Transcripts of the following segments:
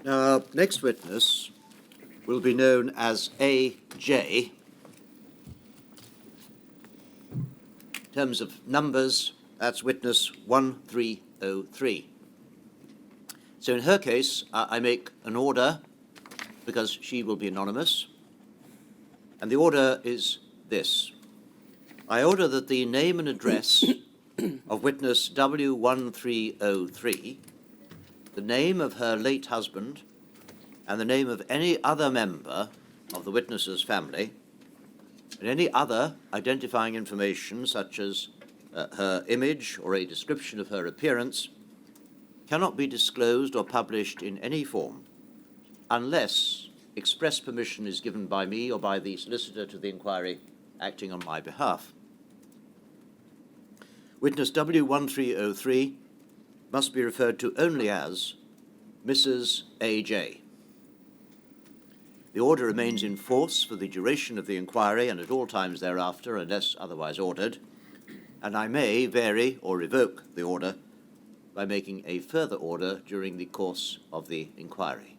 Now, our next witness will be known as A.J. In terms of numbers, that's witness 1303. So in her case, I make an order, because she will be anonymous, and the order is this. I order that the name and address of witness W1303, the name of her late husband, and the name of any other member of the witness's family, and any other identifying information such as her image or a description of her appearance, cannot be disclosed or published in any form unless express permission is given by me or by the solicitor to the inquiry acting on my behalf. Witness W1303 must be referred to only as Mrs. A.J. The order remains in force for the duration of the inquiry and at all times thereafter, unless otherwise ordered, and I may vary or revoke the order by making a further order during the course of the inquiry.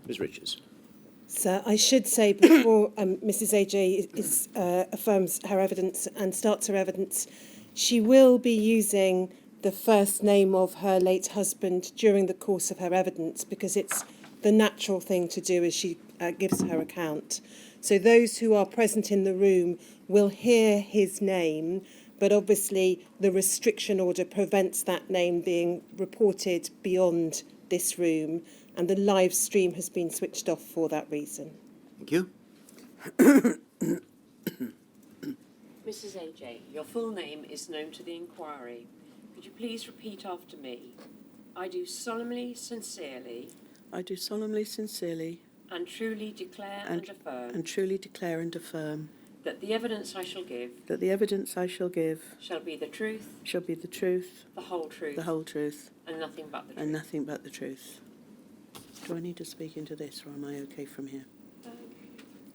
Ms. Richards. Sir, I should say before Mrs. A.J. affirms her evidence and starts her evidence, she will be using the first name of her late husband during the course of her evidence because it's the natural thing to do as she gives her account. So those who are present in the room will hear his name, but obviously the restriction order prevents that name being reported beyond this room, and the live stream has been switched off for that reason. Thank you. Mrs. A.J., your full name is known to the inquiry. Could you please repeat after me? I do solemnly, sincerely, I do solemnly, sincerely, and truly declare and affirm and truly declare and affirm that the evidence I shall give that the evidence I shall give shall be the truth, shall be the truth, the whole truth, and nothing but the truth. and nothing but the truth. Do I need to speak into this, or am I okay from here?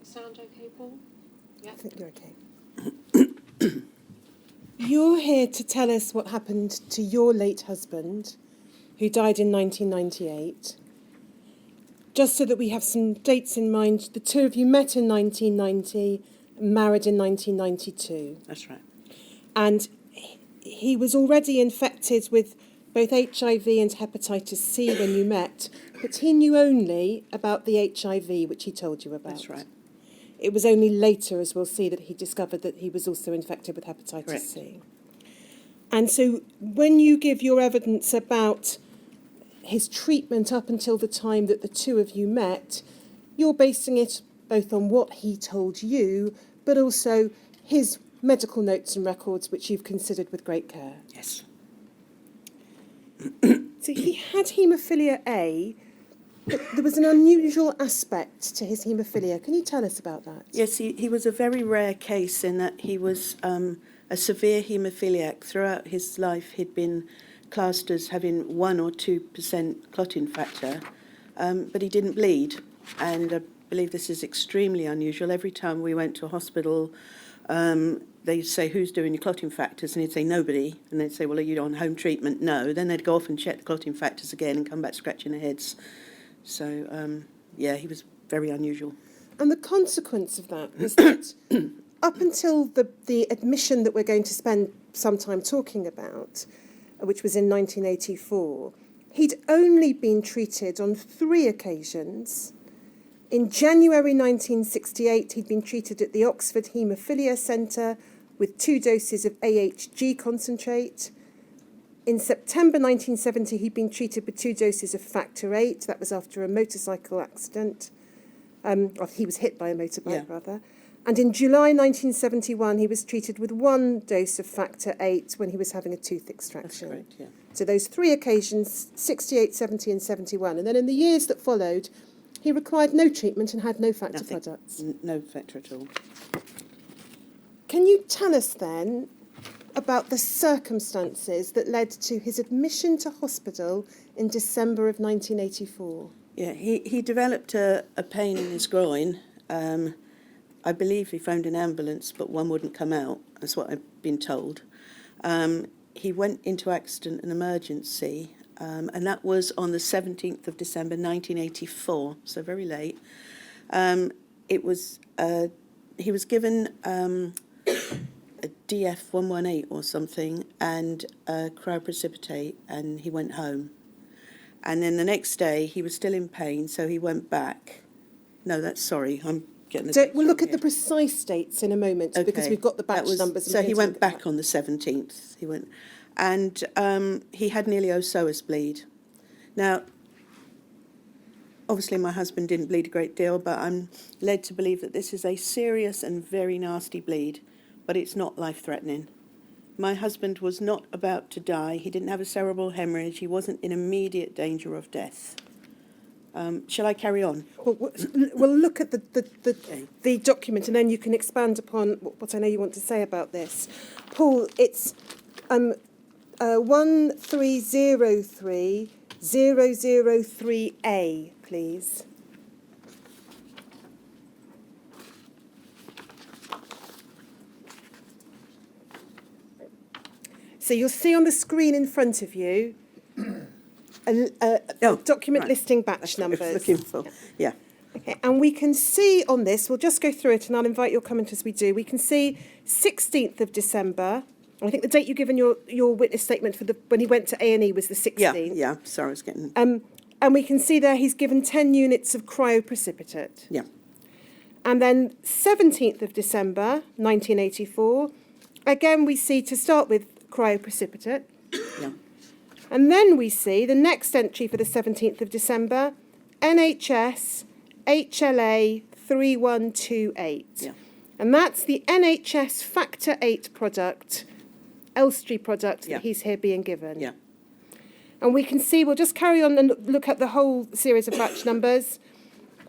Sound okay, Paul? Yeah. I think you're okay. You're here to tell us what happened to your late husband, who died in 1998. Just so that we have some dates in mind, the two of you met in 1990 and married in 1992. That's right. And he was already infected with both HIV and hepatitis C when you met, but he knew only about the HIV, which he told you about. That's right. It was only later, as we'll see, that he discovered that he was also infected with hepatitis Correct. C. And so when you give your evidence about his treatment up until the time that the two of you met, you're basing it both on what he told you, but also his medical notes and records, which you've considered with great care. Yes. So he had haemophilia A, but there was an unusual aspect to his haemophilia. Can you tell us about that? Yes, he was a very rare case in that he was a severe haemophiliac. Throughout his life, he'd been classed as having 1 or 2% clotting factor, but he didn't bleed. And I believe this is extremely unusual. Every time we went to a hospital, they'd say, who's doing your clotting factors? And he'd say, nobody. And they'd say, well, are you on home treatment? No. Then they'd go off and check the clotting factors again and come back scratching their heads. So, yeah, he was very unusual. And the consequence of that was that up until the admission that we're going to spend some time talking about, which was in 1984, he'd only been treated on 3 occasions. In January 1968, he'd been treated at the Oxford Haemophilia Centre with 2 doses of AHG concentrate. In September 1970, he'd been treated with 2 doses of factor VIII. That was after a motorcycle accident. He was hit by a motorbike, rather. And in July 1971, he was treated with 1 dose of factor VIII when he was having a tooth extraction. That's correct, yeah. So those 3 occasions, 68, 70 and 71. And then in the years that followed, he required no treatment and had no factor products. No factor at all. Can you tell us then about the circumstances that led to his admission to hospital in December of 1984? Yeah, he developed a pain in his groin. I believe he phoned an ambulance, but one wouldn't come out. That's what I've been told. he went into accident and emergency, and that was on the 17th of December 1984, so very late. It was he was given a DF118 or something and cryoprecipitate, and he went home. And then the next day he was still in pain, so he went back. No, that's sorry, I'm getting the dates We'll look wrong at the here. precise dates in a moment, because Okay. we've got the batch That was- numbers. and So we're he going to went look at back that. on the 17th. He went, and he had nearly psoas bleed. Now, obviously my husband didn't bleed a great deal, but I'm led to believe that this is a serious and very nasty bleed, but it's not life-threatening. My husband was not about to die. He didn't have a cerebral hemorrhage. He wasn't in immediate danger of death. Shall I carry on? Well, we'll look at Okay. the document, and then you can expand upon what I know you want to say about this. Paul, it's 1303003A, please. So you'll see on the screen in front of you a document right. listing batch That's what I was numbers. looking for. Yeah. Okay, and we can see on this, we'll just go through it, and I'll invite your comment as we do. We can see 16th of December. I think the date you given your witness statement for when he went to A&E was the 16th. Yeah. Sorry, I was getting... And we can see there he's given 10 units of cryoprecipitate. yeah. And then 17th of December, 1984, again we see, to start with, cryoprecipitate. Yeah. And then we see the next entry for the 17th of December, NHS HLA 3128. Yeah. And that's the NHS Factor 8 product, Elstree product, Yeah. that he's here being given. Yeah. And we can see, we'll just carry on and look at the whole series of batch numbers.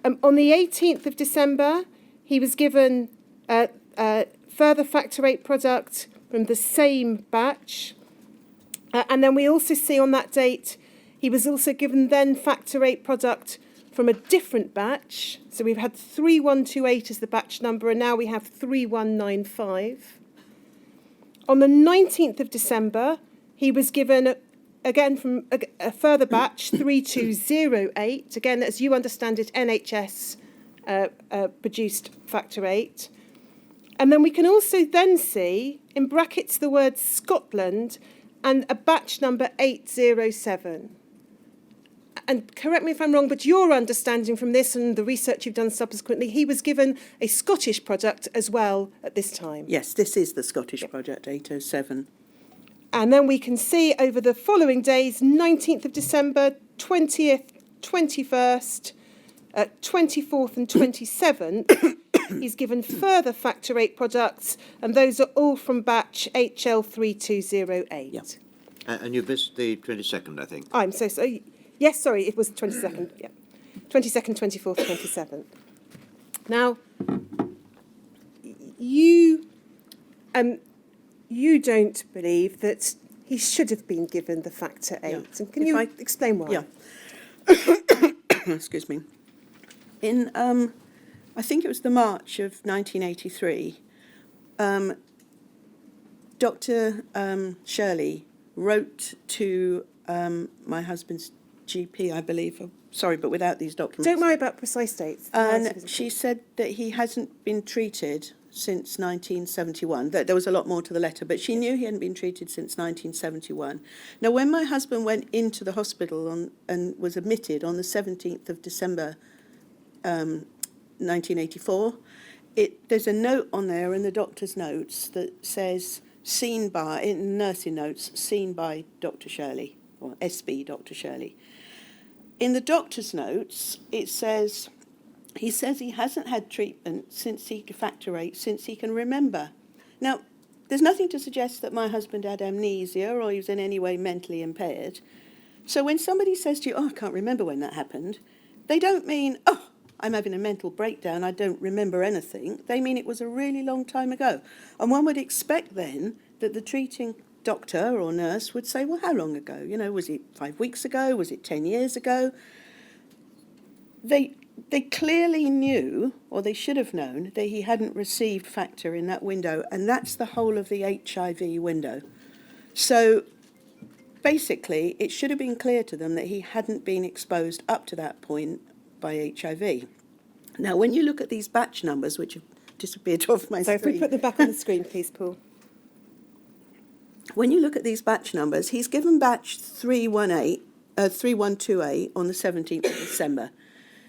On the 18th of December, he was given further Factor 8 product from the same batch. And then we also see on that date, he was also given then Factor 8 product from a different batch. So we've had 3128 as the batch number, and now we have 3195. On the 19th of December, he was given, again, from a further batch, 3208. Again, as you understand it, NHS produced Factor 8. And then we can also then see, in brackets, the word Scotland and a batch number 807. And correct me if I'm wrong, but your understanding from this and the research you've done subsequently, he was given a Scottish product as well at this time. Yes, this is the Scottish Project 807. And then we can see over the following days, 19th of December, 20th, 21st, 24th and 27th, he's given further Factor 8 products, and those are all from batch HL3208. Yeah. And you missed the 22nd, I think. I'm so sorry. Yes, sorry, it was the 22nd. Yeah. 22nd, 24th, 27th. Now, you don't believe that he should have been given the Factor 8. Yeah. And can If you I- explain why? Yeah. Excuse me. In, I think it was the March of 1983, Dr. Shirley wrote to my husband's GP, I believe. Sorry, but without these documents. Don't worry about precise dates. And she said that he hasn't been treated since 1971. There was a lot more to the letter, but she knew he hadn't been treated since 1971. Now, when my husband went into the hospital and was admitted on the 17th of December 1984, there's a note on there in the doctor's notes that says, seen by, in nursing notes, seen by Dr. Shirley, or SB Dr. Shirley. In the doctor's notes, it says, he says he hasn't had treatment since he Factor 8, since he can remember. Now, there's nothing to suggest that my husband had amnesia or he was in any way mentally impaired. So when somebody says to you, oh, I can't remember when that happened, they don't mean, oh, I'm having a mental breakdown, I don't remember anything. They mean it was a really long time ago. And one would expect then that the treating doctor or nurse would say, well, how long ago? You know, was it 5 weeks ago? Was it 10 years ago? They clearly knew, or they should have known, that he hadn't received Factor in that window, and that's the whole of the HIV window. So basically, it should have been clear to them that he hadn't been exposed up to that point by HIV. Now, when you look at these batch numbers, which have disappeared off my So if we screen, put them back on the screen, please, Paul. when you look at these batch numbers, he's given batch 3128 on the 17th of December.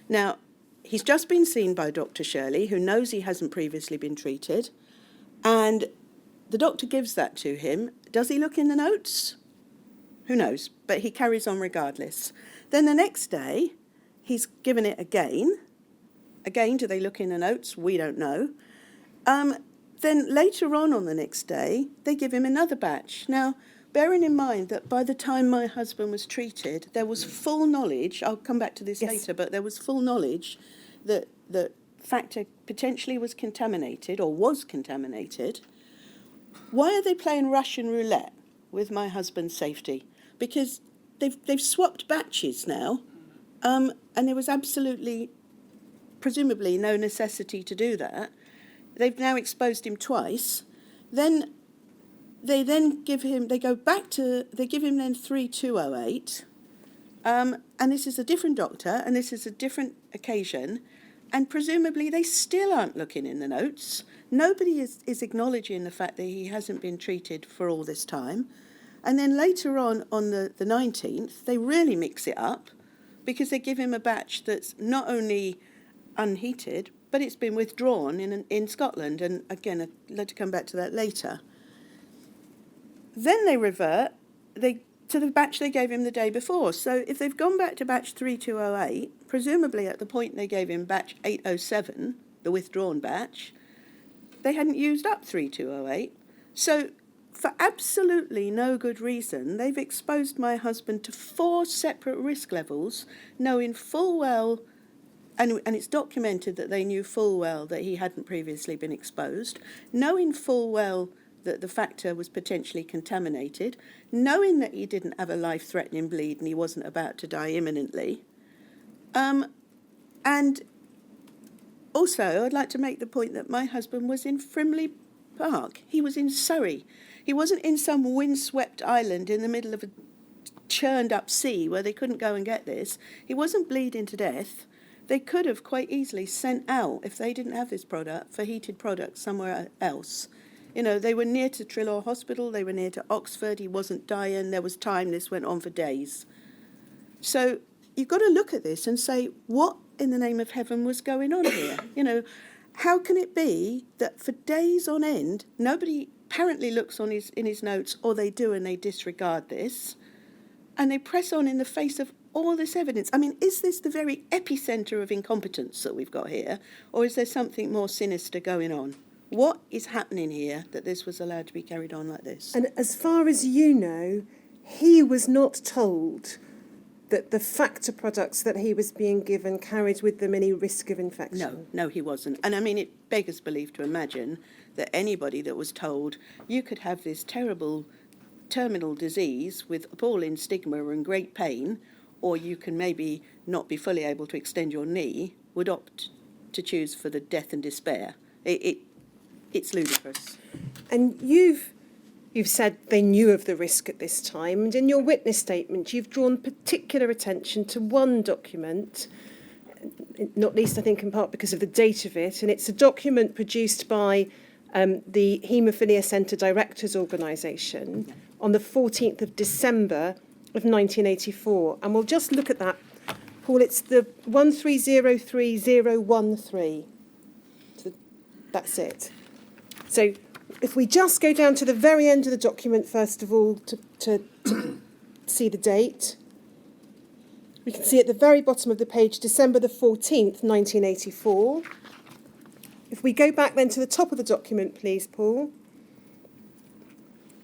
Now, he's just been seen by Dr. Shirley, who knows he hasn't previously been treated, and the doctor gives that to him. Does he look in the notes? Who knows? But he carries on regardless. Then the next day, he's given it again. Again, do they look in the notes? We don't know. Then later on the next day, they give him another batch. Now, bearing in mind that by the time my husband was treated, there was full knowledge, I'll come back to this later, but there was full knowledge that the factor potentially was contaminated or was contaminated. Why are they playing Russian roulette with my husband's safety? Because they've swapped batches now, and there was absolutely, presumably, no necessity to do that. They've now exposed him twice. Then they give him, they give him then 3208, and this is a different doctor, and this is a different occasion, and presumably they still aren't looking in the notes. Nobody is acknowledging the fact that he hasn't been treated for all this time. And then later on the 19th, they really mix it up because they give him a batch that's not only unheated, but it's been withdrawn in Scotland. And again, I'd like to come back to that later. Then they revert to the batch they gave him the day before. So if they've gone back to batch 3208, presumably at the point they gave him batch 807, the withdrawn batch, they hadn't used up 3208. So for absolutely no good reason, they've exposed my husband to 4 separate risk levels, knowing full well, and it's documented that they knew full well that he hadn't previously been exposed, knowing full well that the factor was potentially contaminated, knowing that he didn't have a life-threatening bleed and he wasn't about to die imminently. And also, I'd like to make the point that my husband was in Frimley Park. He was in Surrey. He wasn't in some windswept island in the middle of a churned-up sea where they couldn't go and get this. He wasn't bleeding to death. They could have quite easily sent out, if they didn't have this product, for heated products somewhere else. You know, they were near to Trelaw Hospital, they were near to Oxford, he wasn't dying, there was time, this went on for days. So you've got to look at this and say, what in the name of heaven was going on here? You know, how can it be that for days on end, nobody apparently looks in his notes, or they do and they disregard this, and they press on in the face of all this evidence? I mean, is this the very epicentre of incompetence that we've got here, or is there something more sinister going on? What is happening here that this was allowed to be carried on like this? And as far as you know, he was not told that the factor products that he was being given carried with them any risk of infection? No, he wasn't. And I mean, it beggars belief to imagine that anybody that was told you could have this terrible terminal disease with appalling stigma and great pain, or you can maybe not be fully able to extend your knee, would opt to choose for the death and despair. It's ludicrous. And you've said they knew of the risk at this time, and in your witness statement you've drawn particular attention to one document, not least I think in part because of the date of it, and it's a document produced by the Haemophilia Centre Directors Organisation on the 14th of December of 1984. And we'll just look at that. Paul, it's the 1303013. So that's it. So if we just go down to the very end of the document, first of all, to see the date, we can see at the very bottom of the page, December the 14th, 1984. If we go back then to the top of the document, please, Paul,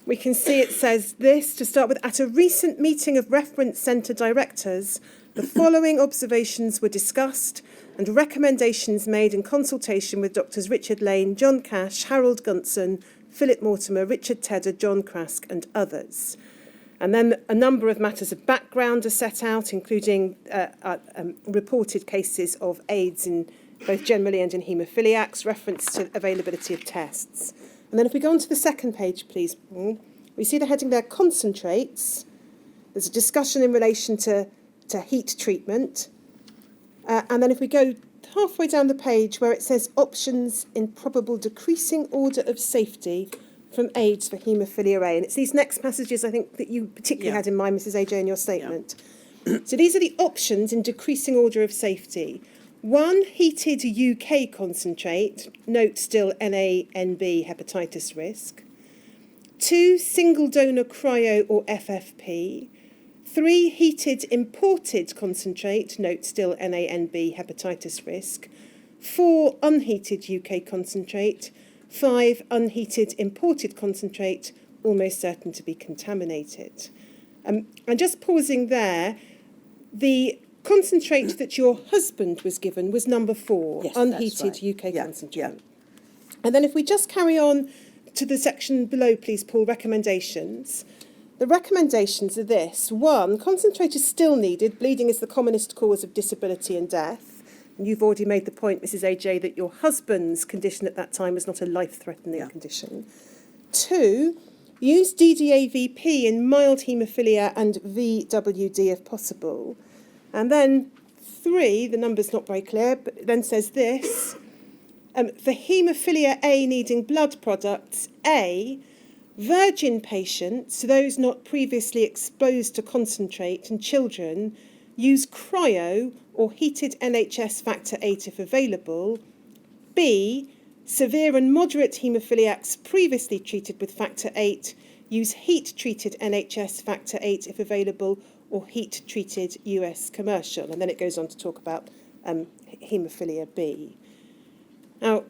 we can see it says this, to start with: at a recent meeting of reference centre directors, the following observations were discussed and recommendations made in consultation with Doctors Richard Lane, John Cash, Harold Gunson, Philip Mortimer, Richard Tedder, John Crask and others. And then a number of matters of background are set out, including reported cases of AIDS in both generally and in haemophiliacs, reference to availability of tests. And then if we go on to the second page, please, Paul, We see the heading there, concentrates. There's a discussion in relation to heat treatment. And then if we go halfway down the page where it says options in probable decreasing order of safety from AIDS for haemophilia A. And it's these next passages, I think, that you particularly had in mind, Mrs. AJ, in your statement. So these are the options in decreasing order of safety. 1, heated UK concentrate, note still NA-NB hepatitis risk. 2, single donor cryo or FFP. 3, heated imported concentrate, note still NA-NB hepatitis risk. 4, unheated UK concentrate. 5, unheated imported concentrate, almost certain to be contaminated. And just pausing there, the concentrate that your husband was given was number 4, Yes, unheated that's right. UK Yeah, concentrate. yeah. And then if we just carry on to the section below, please, Paul, recommendations. The recommendations are this. 1, concentrate is still needed. Bleeding is the commonest cause of disability and death. And you've already made the point, Mrs. AJ, that your husband's condition at that time was not a life-threatening condition. 2, use DDAVP in mild haemophilia and VWD if possible. And then 3, the number's not very clear, but then says this. For haemophilia A needing blood products, A, virgin patients, those not previously exposed to concentrate, and children, use cryo or heated NHS factor 8 if available. B, severe and moderate haemophiliacs previously treated with factor 8, use heat-treated NHS factor 8 if available, or heat-treated US commercial. And then it goes on to talk about haemophilia B. Now,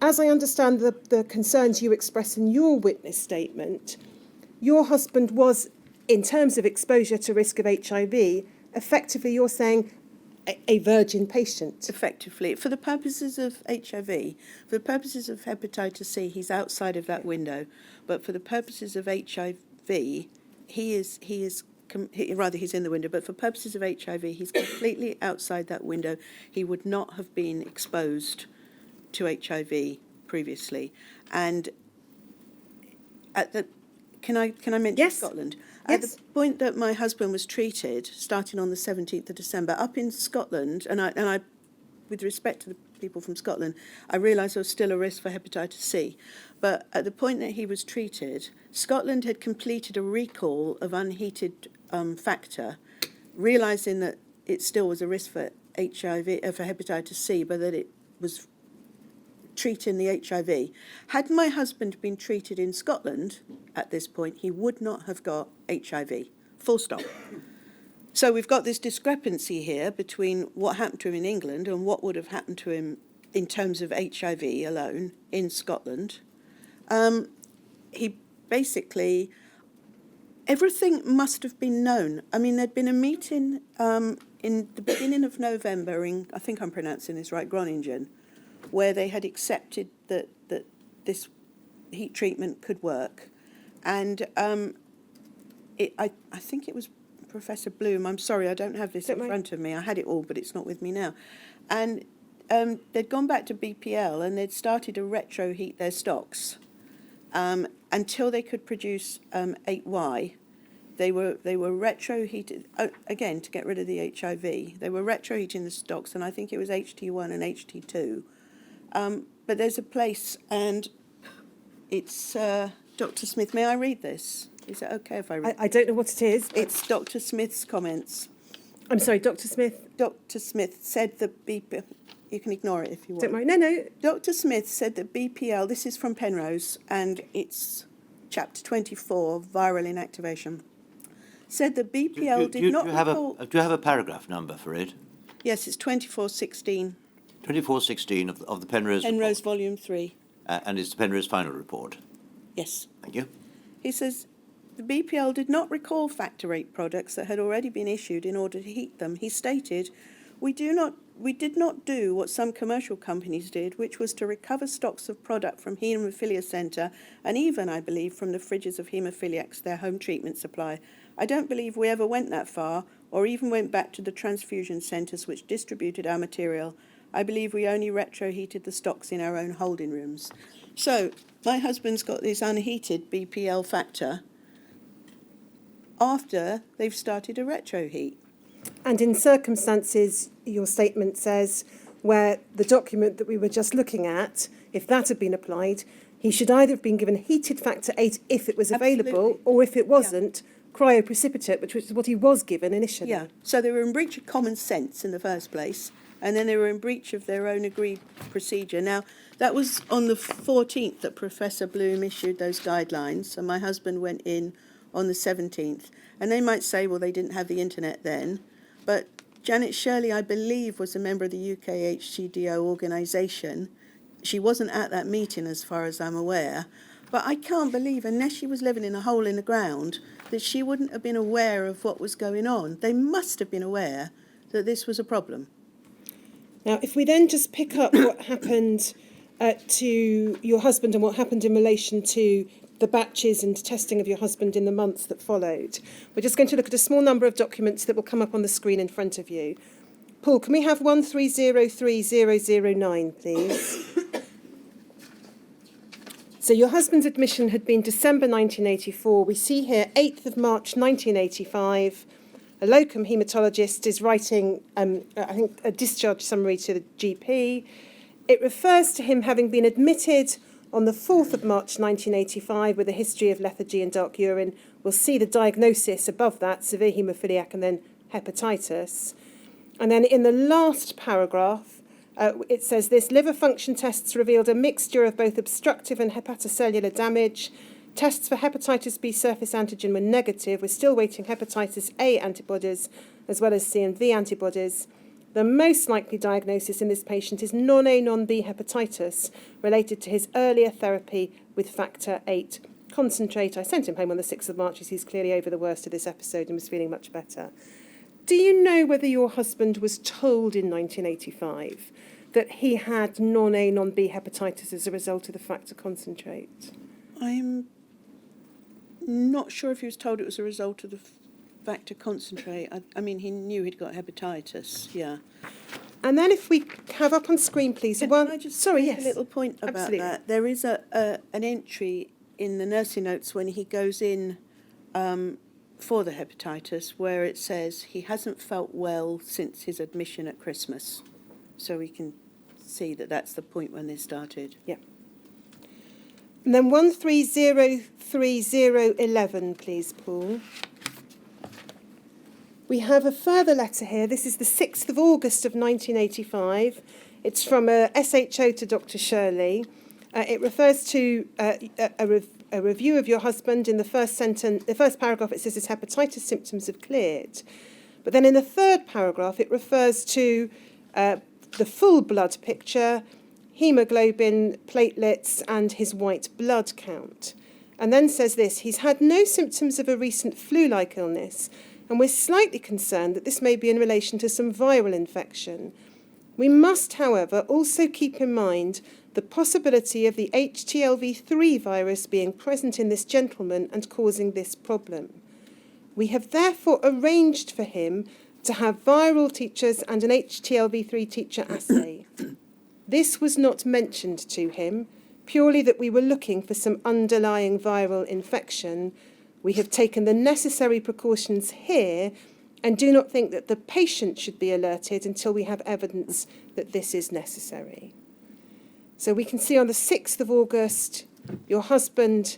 as I understand the concerns you express in your witness statement, your husband was, in terms of exposure to risk of HIV, effectively you're saying a virgin patient. Effectively, for the purposes of HIV, for the purposes of hepatitis C, he's outside of that window. But for the purposes of HIV, he's in the window. But for purposes of HIV, he's completely outside that window. He would not have been exposed to HIV previously. And at the can I mention Scotland? At the point that my husband was treated, starting on the 17th of December, up in Scotland, and I, with respect to the people from Scotland, I realised there was still a risk for hepatitis C. But at the point that he was treated, Scotland had completed a recall of unheated factor, realising that it still was a risk for HIV, for hepatitis C, but that it was treating the HIV. Had my husband been treated in Scotland at this point, he would not have got HIV. Full stop. So we've got this discrepancy here between what happened to him in England and what would have happened to him in terms of HIV alone in Scotland. He basically, everything must have been known. I mean, there'd been a meeting in the beginning of November in, I think I'm pronouncing this right, Groningen, where they had accepted that this heat treatment could work. And I think it was Professor Bloom. I'm sorry, I don't have this in front of me. I had it all, but it's not with me now. And they'd gone back to BPL and they'd started to retroheat their stocks until they could produce 8Y. They were retroheated, again, to get rid of the HIV. They were retroheating the stocks, and I think it was HT1 and HT2. But there's a place, and it's Dr. Smith. May I read this? Is it okay if I read? I don't know what it is. It's Dr. Smith's comments. I'm sorry, Dr. Smith. Dr. Smith said that BPL, you can ignore it if you want. Don't worry, no. Dr. Smith said that BPL, this is from Penrose, and it's chapter 24, viral inactivation, said that BPL did not recall... Do you have a paragraph number for it? Yes, it's 2416. 2416 of the Penrose Penrose report. Volume 3. And it's the Penrose final report. Yes. Thank you. He says, the BPL did not recall Factor 8 products that had already been issued in order to heat them. He stated, we did not do what some commercial companies did, which was to recover stocks of product from Haemophilia Centre and even, I believe, from the fridges of haemophiliacs, their home treatment supply. I don't believe we ever went that far or even went back to the transfusion centres which distributed our material. I believe we only retroheated the stocks in our own holding rooms. So my husband's got this unheated BPL factor after they've started a retroheat. And in circumstances, your statement says, where the document that we were just looking at, if that had been applied, he should either have been given heated factor 8 if it was available, Absolutely. or if it wasn't, cryoprecipitate, which was what he was given initially. Yeah, so they were in breach of common sense in the first place, and then they were in breach of their own agreed procedure. Now, that was on the 14th that Professor Bloom issued those guidelines, and my husband went in on the 17th. And they might say, well, they didn't have the internet then, but Janet Shirley, I believe, was a member of the UK HCDO organisation. She wasn't at that meeting, as far as I'm aware, but I can't believe, unless she was living in a hole in the ground, that she wouldn't have been aware of what was going on. They must have been aware that this was a problem. Now, if we then just pick up what happened to your husband and what happened in relation to the batches and testing of your husband in the months that followed, we're just going to look at a small number of documents that will come up on the screen in front of you. Paul, can we have 1303009, please? So your husband's admission had been December 1984. We see here 8th of March 1985. A locum haematologist is writing, I think, a discharge summary to the GP. It refers to him having been admitted on the 4th of March 1985 with a history of lethargy and dark urine. We'll see the diagnosis above that, severe haemophiliac and then hepatitis. And then in the last paragraph, it says this: liver function tests revealed a mixture of both obstructive and hepatocellular damage. Tests for hepatitis B surface antigen were negative. We're still waiting hepatitis A antibodies as well as C and V antibodies. The most likely diagnosis in this patient is non-A, non-B hepatitis related to his earlier therapy with factor 8 concentrate. I sent him home on the 6th of March as he's clearly over the worst of this episode and was feeling much better. Do you know whether your husband was told in 1985 that he had non-A, non-B hepatitis as a result of the factor concentrate? I'm not sure if he was told it was a result of the factor concentrate. I mean, he knew he'd got hepatitis, yeah. And then if we have up on screen, please. Can I just make yes. a little point about Absolutely. that? There is an entry in the nursing notes when he goes in for the hepatitis where it says he hasn't felt well since his admission at Christmas. So we can see that that's the point when they started. Yeah. And then 1303011, please, Paul. We have a further letter here. This is the 6th of August of 1985. It's from a SHO to Dr. Shirley. It refers to a review of your husband. In the first sentence, the first paragraph, it says his hepatitis symptoms have cleared. But then in the third paragraph, it refers to the full blood picture, hemoglobin, platelets, and his white blood count. And then says this: he's had no symptoms of a recent flu-like illness, and we're slightly concerned that this may be in relation to some viral infection. We must, however, also keep in mind the possibility of the HTLV3 virus being present in this gentleman and causing this problem. We have therefore arranged for him to have viral teachers and an HTLV3 teacher assay. This was not mentioned to him, purely that we were looking for some underlying viral infection. We have taken the necessary precautions here and do not think that the patient should be alerted until we have evidence that this is necessary. So we can see on the 6th of August, your husband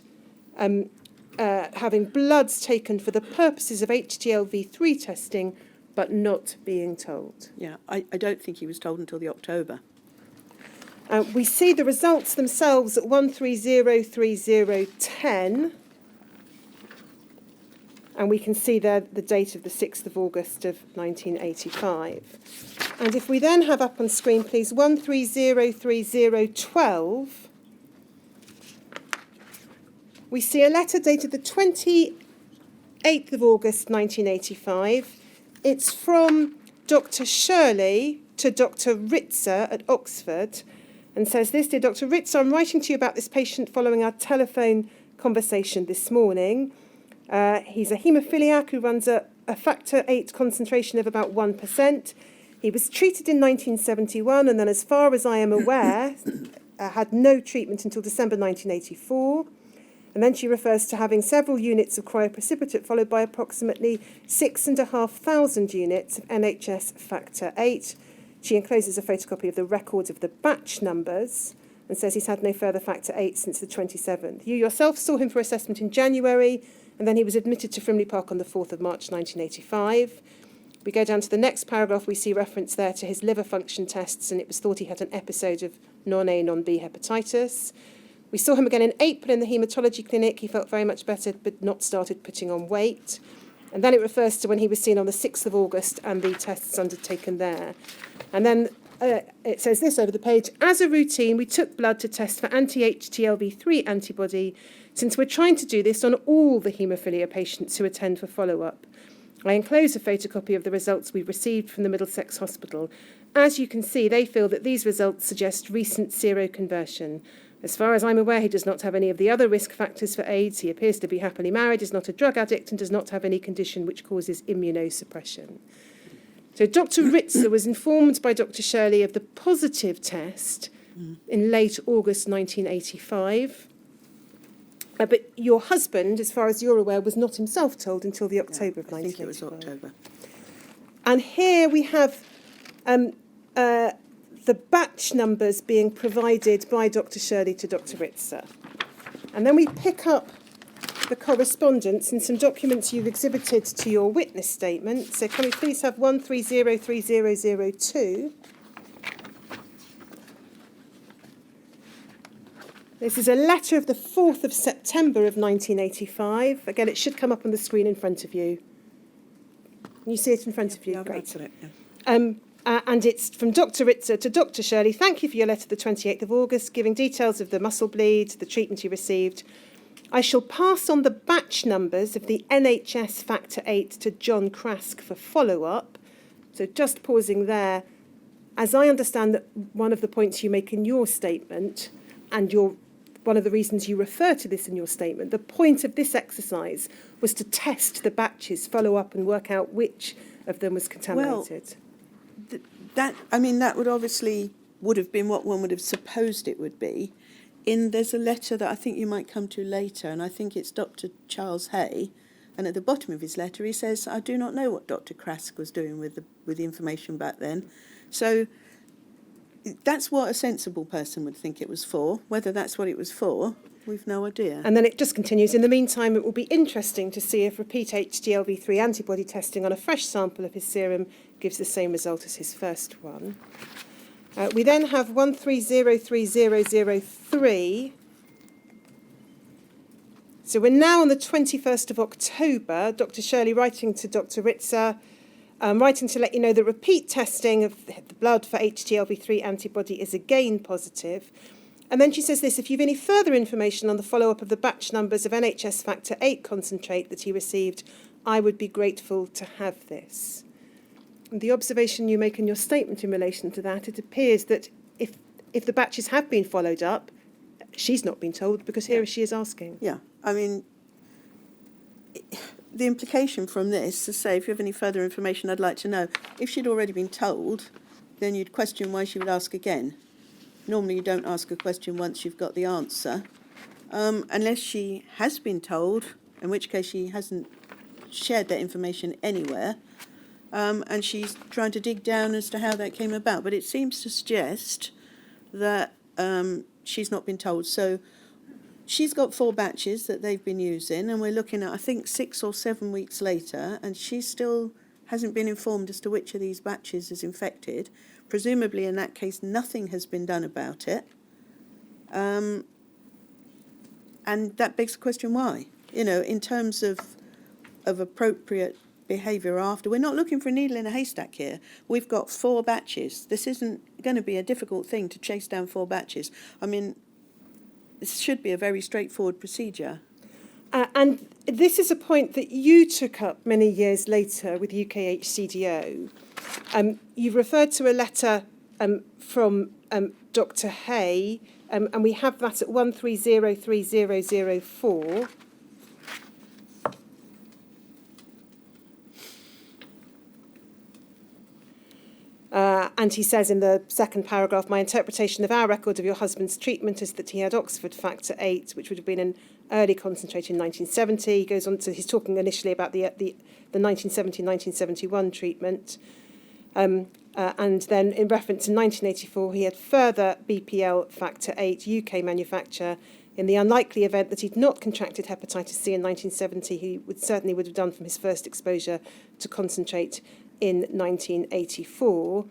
having bloods taken for the purposes of HTLV3 testing, but not being told. Yeah, I don't think he was told until the October. We see the results themselves at 1303010. And we can see there the date of the 6th of August of 1985. And if we then have up on screen, please, 1303012, we see a letter dated the 28th of August 1985. It's from Dr. Shirley to Dr. Ritzer at Oxford, and says this: dear Dr. Ritzer, I'm writing to you about this patient following our telephone conversation this morning. He's a haemophiliac who runs a factor 8 concentration of about 1%. He was treated in 1971, and then, as far as I am aware, had no treatment until December 1984. And then she refers to having several units of cryoprecipitate followed by approximately 6,500 units of NHS factor 8. She encloses a photocopy of the records of the batch numbers and says he's had no further factor 8 since the 27th. You yourself saw him for assessment in January, and then he was admitted to Frimley Park on the 4th of March 1985. We go down to the next paragraph, we see reference there to his liver function tests, and it was thought he had an episode of non-A, non-B hepatitis. We saw him again in April in the haematology clinic. He felt very much better, but not started putting on weight. And then it refers to when he was seen on the 6th of August and the tests undertaken there. And then it says this over the page: as a routine, we took blood to test for anti-HTLV3 antibody, since we're trying to do this on all the haemophilia patients who attend for follow-up. I enclose a photocopy of the results we received from the Middlesex Hospital. As you can see, they feel that these results suggest recent seroconversion. As far as I'm aware, he does not have any of the other risk factors for AIDS. He appears to be happily married, is not a drug addict, and does not have any condition which causes immunosuppression. So Dr. Ritzer was informed by Dr. Shirley of the positive test in late August 1985. But your husband, as far as you're aware, was not himself told until the October of 1985. I think it was October. And here we have the batch numbers being provided by Dr. Shirley to Dr. Ritzer. And then we pick up the correspondence and some documents you've exhibited to your witness statement. So can we please have 1303002? This is a letter of the 4th of September of 1985. Again, it should come up on the screen in front of you. Can you see it in front of you? Yeah, Great. it, yeah. And it's from Dr. Ritzer to Dr. Shirley. Thank you for your letter the 28th of August, giving details of the muscle bleed, the treatment he received. I shall pass on the batch numbers of the NHS factor 8 to John Crask for follow-up. So just pausing there, as I understand that one of the points you make in your statement, and one of the reasons you refer to this in your statement, the point of this exercise was to test the batches, follow up and work out which of them was contaminated. Well, that would have been what one would have supposed it would be. There's a letter that I think you might come to later, and I think it's Dr. Charles Hay, and at the bottom of his letter he says, I do not know what Dr. Crask was doing with the information back then. So that's what a sensible person would think it was for. Whether that's what it was for, we've no idea. And then it just continues. In the meantime, it will be interesting to see if repeat HTLV3 antibody testing on a fresh sample of his serum gives the same result as his first one. We then have 1303003. So we're now on the 21st of October. Dr. Shirley writing to Dr. Ritzer, writing to let you know that repeat testing of the blood for HTLV3 antibody is again positive. And then she says this: if you've any further information on the follow-up of the batch numbers of NHS factor 8 concentrate that he received, I would be grateful to have this. And the observation you make in your statement in relation to that, it appears that if the batches have been followed up, she's not been told, because here she is asking. Yeah, I mean, the implication from this is, say, if you have any further information, I'd like to know. If she'd already been told, then you'd question why she would ask again. Normally you don't ask a question once you've got the answer, unless she has been told, in which case she hasn't shared that information anywhere, and she's trying to dig down as to how that came about. But it seems to suggest that she's not been told. So she's got 4 batches that they've been using, and we're looking at, I think, 6 or 7 weeks later, and she still hasn't been informed as to which of these batches is infected. Presumably, in that case, nothing has been done about it. And that begs the question, why? You know, in terms of appropriate behaviour after. We're not looking for a needle in a haystack here. We've got 4 batches. This isn't going to be a difficult thing to chase down 4 batches. I mean, this should be a very straightforward procedure. And this is a point that you took up many years later with UKHCDO. You've referred to a letter from Dr. Hay, and we have that at 1303004. And he says in the second paragraph, my interpretation of our record of your husband's treatment is that he had Oxford factor 8, which would have been an early concentrate in 1970. He goes on to, he's talking initially about the 1970-1971 treatment. And then in reference to 1984, he had further BPL factor 8 UK manufacture. In the unlikely event that he'd not contracted hepatitis C in 1970, he certainly would have done from his first exposure to concentrate in 1984.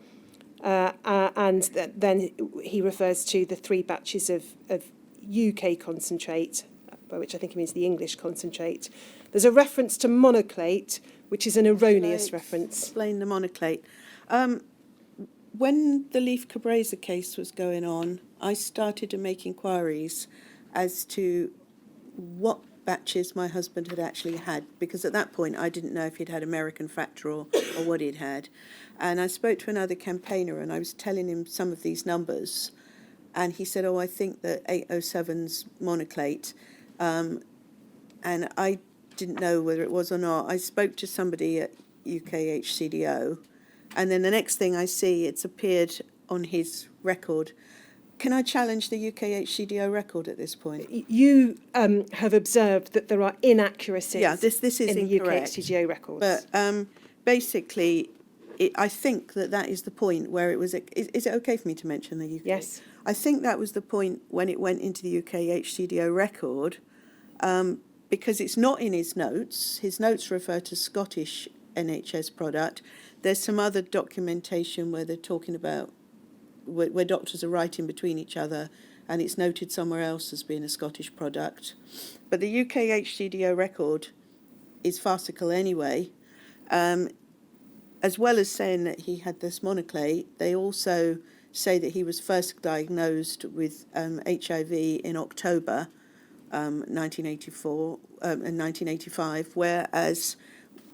Then he refers to the 3 batches of UK concentrate, by which I think he means the English concentrate. There's a reference to monoclate, which is an erroneous reference. Explain the monoclate. When the Leaf Cabreza case was going on, I started to make inquiries as to what batches my husband had actually had, because at that point I didn't know if he'd had American factor or what he'd had. And I spoke to another campaigner and I was telling him some of these numbers, and he said, oh, I think that 807's monoclate, and I didn't know whether it was or not. I spoke to somebody at UKHCDO, and then the next thing I see, it's appeared on his record. Can I challenge the UKHCDO record at this point? You have observed that there are inaccuracies this is in incorrect, the UKHCDO records. But basically, I think that is the point where it was... Is it okay for me to mention the UK? Yes. I think that was the point when it went into the UKHCDO record, because it's not in his notes. His notes refer to Scottish NHS product. There's some other documentation where they're talking about where doctors are writing between each other, and it's noted somewhere else as being a Scottish product. But the UKHCDO record is farcical anyway. As well as saying that he had this monoclate, they also say that he was first diagnosed with HIV in October 1984 and 1985, whereas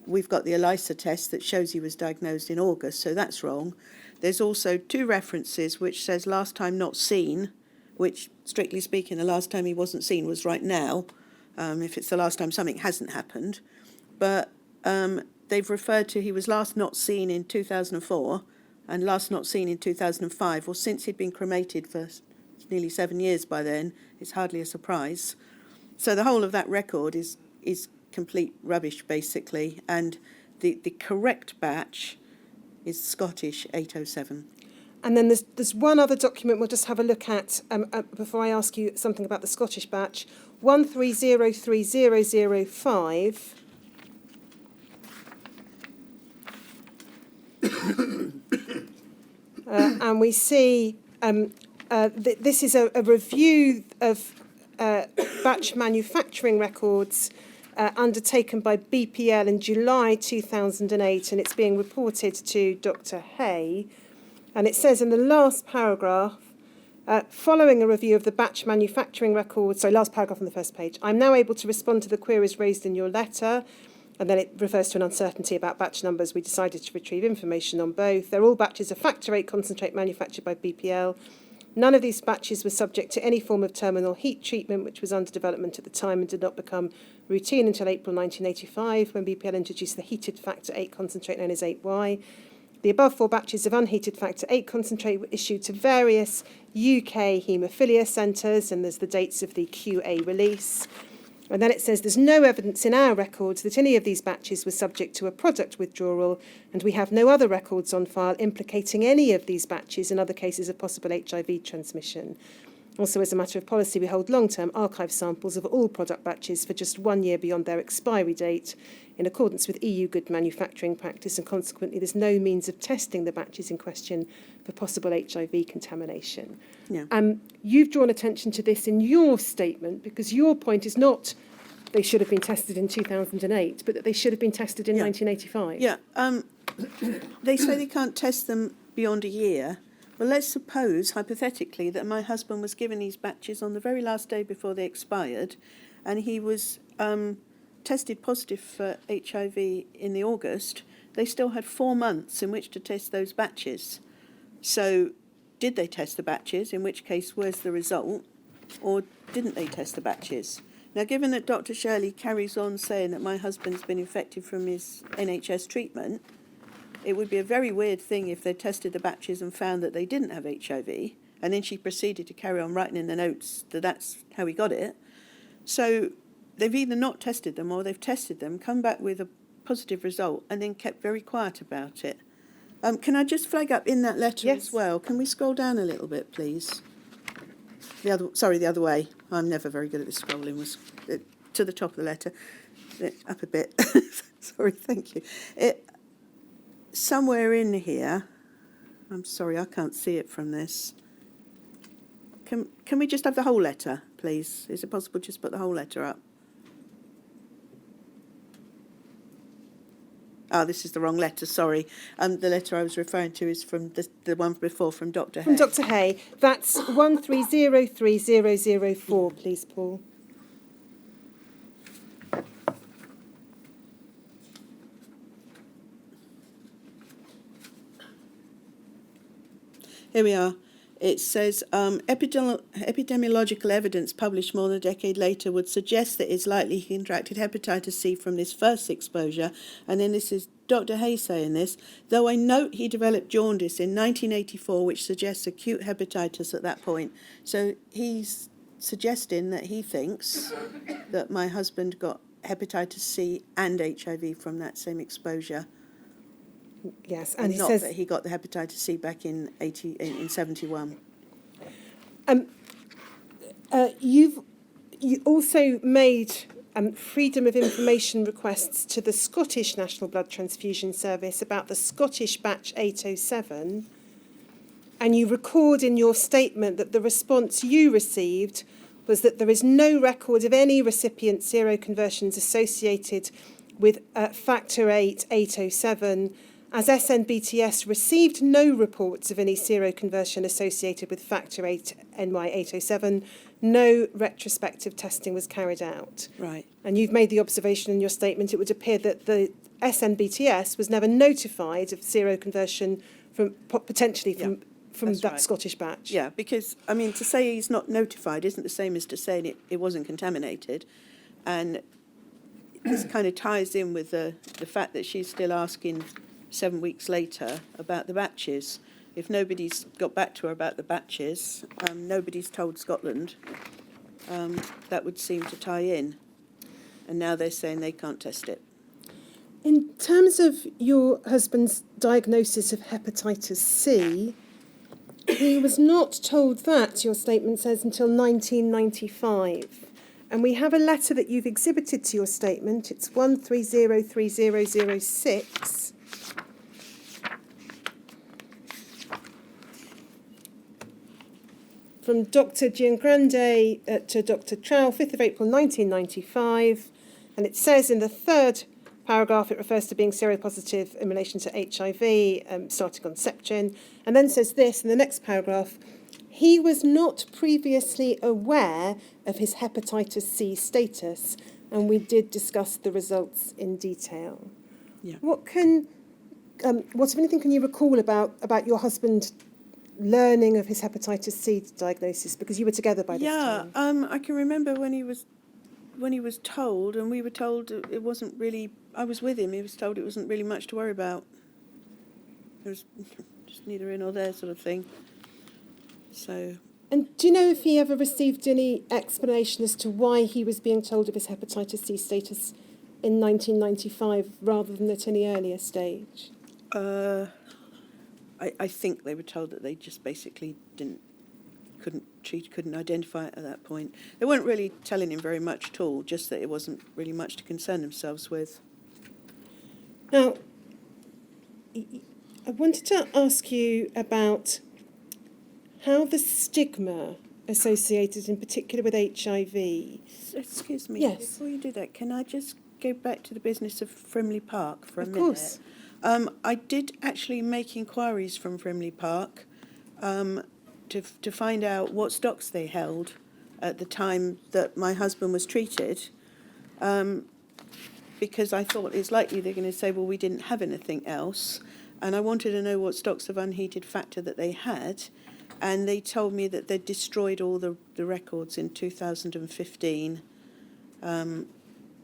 we've got the ELISA test that shows he was diagnosed in August, so that's wrong. There's also 2 references which says last time not seen, which, strictly speaking, the last time he wasn't seen was right now, if it's the last time something hasn't happened. But they've referred to he was last not seen in 2004 and last not seen in 2005. Well, since he'd been cremated for nearly 7 years by then, it's hardly a surprise. So the whole of that record is complete rubbish, basically, and the correct batch is Scottish 807. And then there's one other document we'll just have a look at before I ask you something about the Scottish batch, 1303005. And we see this is a review of batch manufacturing records undertaken by BPL in July 2008, and it's being reported to Dr. Hay. And it says in the last paragraph, following a review of the batch manufacturing records, so last paragraph on the first page, I'm now able to respond to the queries raised in your letter. And then it refers to an uncertainty about batch numbers. We decided to retrieve information on both. They're all batches of factor 8 concentrate manufactured by BPL. None of these batches were subject to any form of terminal heat treatment, which was under development at the time and did not become routine until April 1985, when BPL introduced the heated factor 8 concentrate known as 8Y. The above 4 batches of unheated factor 8 concentrate were issued to various UK haemophilia centres, and there's the dates of the QA release. And then it says there's no evidence in our records that any of these batches were subject to a product withdrawal, and we have no other records on file implicating any of these batches in other cases of possible HIV transmission. Also, as a matter of policy, we hold long-term archive samples of all product batches for just 1 year beyond their expiry date, in accordance with EU good manufacturing practice, and consequently there's no means of testing the batches in question for possible HIV contamination. Yeah. You've drawn attention to this in your statement because your point is not they should have been tested in 2008, but that they should have been tested in 1985. Yeah. They say they can't test them beyond a year. Well, let's suppose, hypothetically, that my husband was given these batches on the very last day before they expired, and he was tested positive for HIV in the August. They still had 4 months in which to test those batches. So did they test the batches, in which case where's the result, or didn't they test the batches? Now, given that Dr. Shirley carries on saying that my husband's been infected from his NHS treatment, it would be a very weird thing if they tested the batches and found that they didn't have HIV, and then she proceeded to carry on writing in the notes that that's how he got it. So they've either not tested them or they've tested them, come back with a positive result, and then kept very quiet about it. Can I just flag up in that letter Yes. as well? Can we scroll down a little bit, please? The other way. I'm never very good at this scrolling. Was to the top of the letter, up a bit. Sorry, thank you. Somewhere in here, I'm sorry, I can't see it from this. Can we just have the whole letter, please? Is it possible to just put the whole letter up? Oh, this is the wrong letter, sorry. The letter I was referring to is from the one before, from Dr. Hay. From Dr. Hay. That's 1303004, please, Paul. Here we are. It says, epidemiological evidence published more than a decade later would suggest that it's likely he contracted hepatitis C from this first exposure. And then this is Dr. Hay saying this, though I note he developed jaundice in 1984, which suggests acute hepatitis at that point. So he's suggesting that he thinks that my husband got hepatitis C and HIV from that same exposure. Yes, and he not says that he got the hepatitis C back in 71. you also made freedom of information requests to the Scottish National Blood Transfusion Service about the Scottish batch 807, and you record in your statement that the response you received was that there is no record of any recipient seroconversions associated with factor 8 807, as SNBTS received no reports of any seroconversion associated with factor 8 NY807. No retrospective testing was carried out. Right. And you've made the observation in your statement, it would appear that the SNBTS was never notified of seroconversion from potentially from that right. Scottish batch. Yeah, because, I mean, to say he's not notified isn't the same as to saying it wasn't contaminated. And this kind of ties in with the fact that she's still asking 7 weeks later about the batches. If nobody's got back to her about the batches, nobody's told Scotland, that would seem to tie in. And now they're saying they can't test it. In terms of your husband's diagnosis of hepatitis C, he was not told that, your statement says, until 1995. And we have a letter that you've exhibited to your statement. It's 1303006. From Dr. Giangrande to Dr. Trow, 5th of April 1995. And it says in the third paragraph, it refers to being seropositive in relation to HIV, starting on Septin. And then says this in the next paragraph, he was not previously aware of his hepatitis C status, and we did discuss the results in detail. Yeah. What, if anything, can you recall about your husband learning of his hepatitis C diagnosis, because you were together by this time? Yeah, I can remember when he was told, and we were told it wasn't really. I was with him. He was told it wasn't really much to worry about. It was just neither in or there sort of thing. So. And do you know if he ever received any explanation as to why he was being told of his hepatitis C status in 1995 rather than at any earlier stage? I think they were told that they just basically couldn't identify it at that point. They weren't really telling him very much at all, just that it wasn't really much to concern themselves with. Now, I wanted to ask you about how the stigma associated in particular with HIV. Excuse me, Yes. Before you do that, can I just go back to the business of Frimley Park for a minute? Of course. I did actually make inquiries from Frimley Park to find out what stocks they held at the time that my husband was treated, because I thought it's likely they're going to say, well, we didn't have anything else, and I wanted to know what stocks of unheated factor that they had, and they told me that they'd destroyed all the records in 2015, and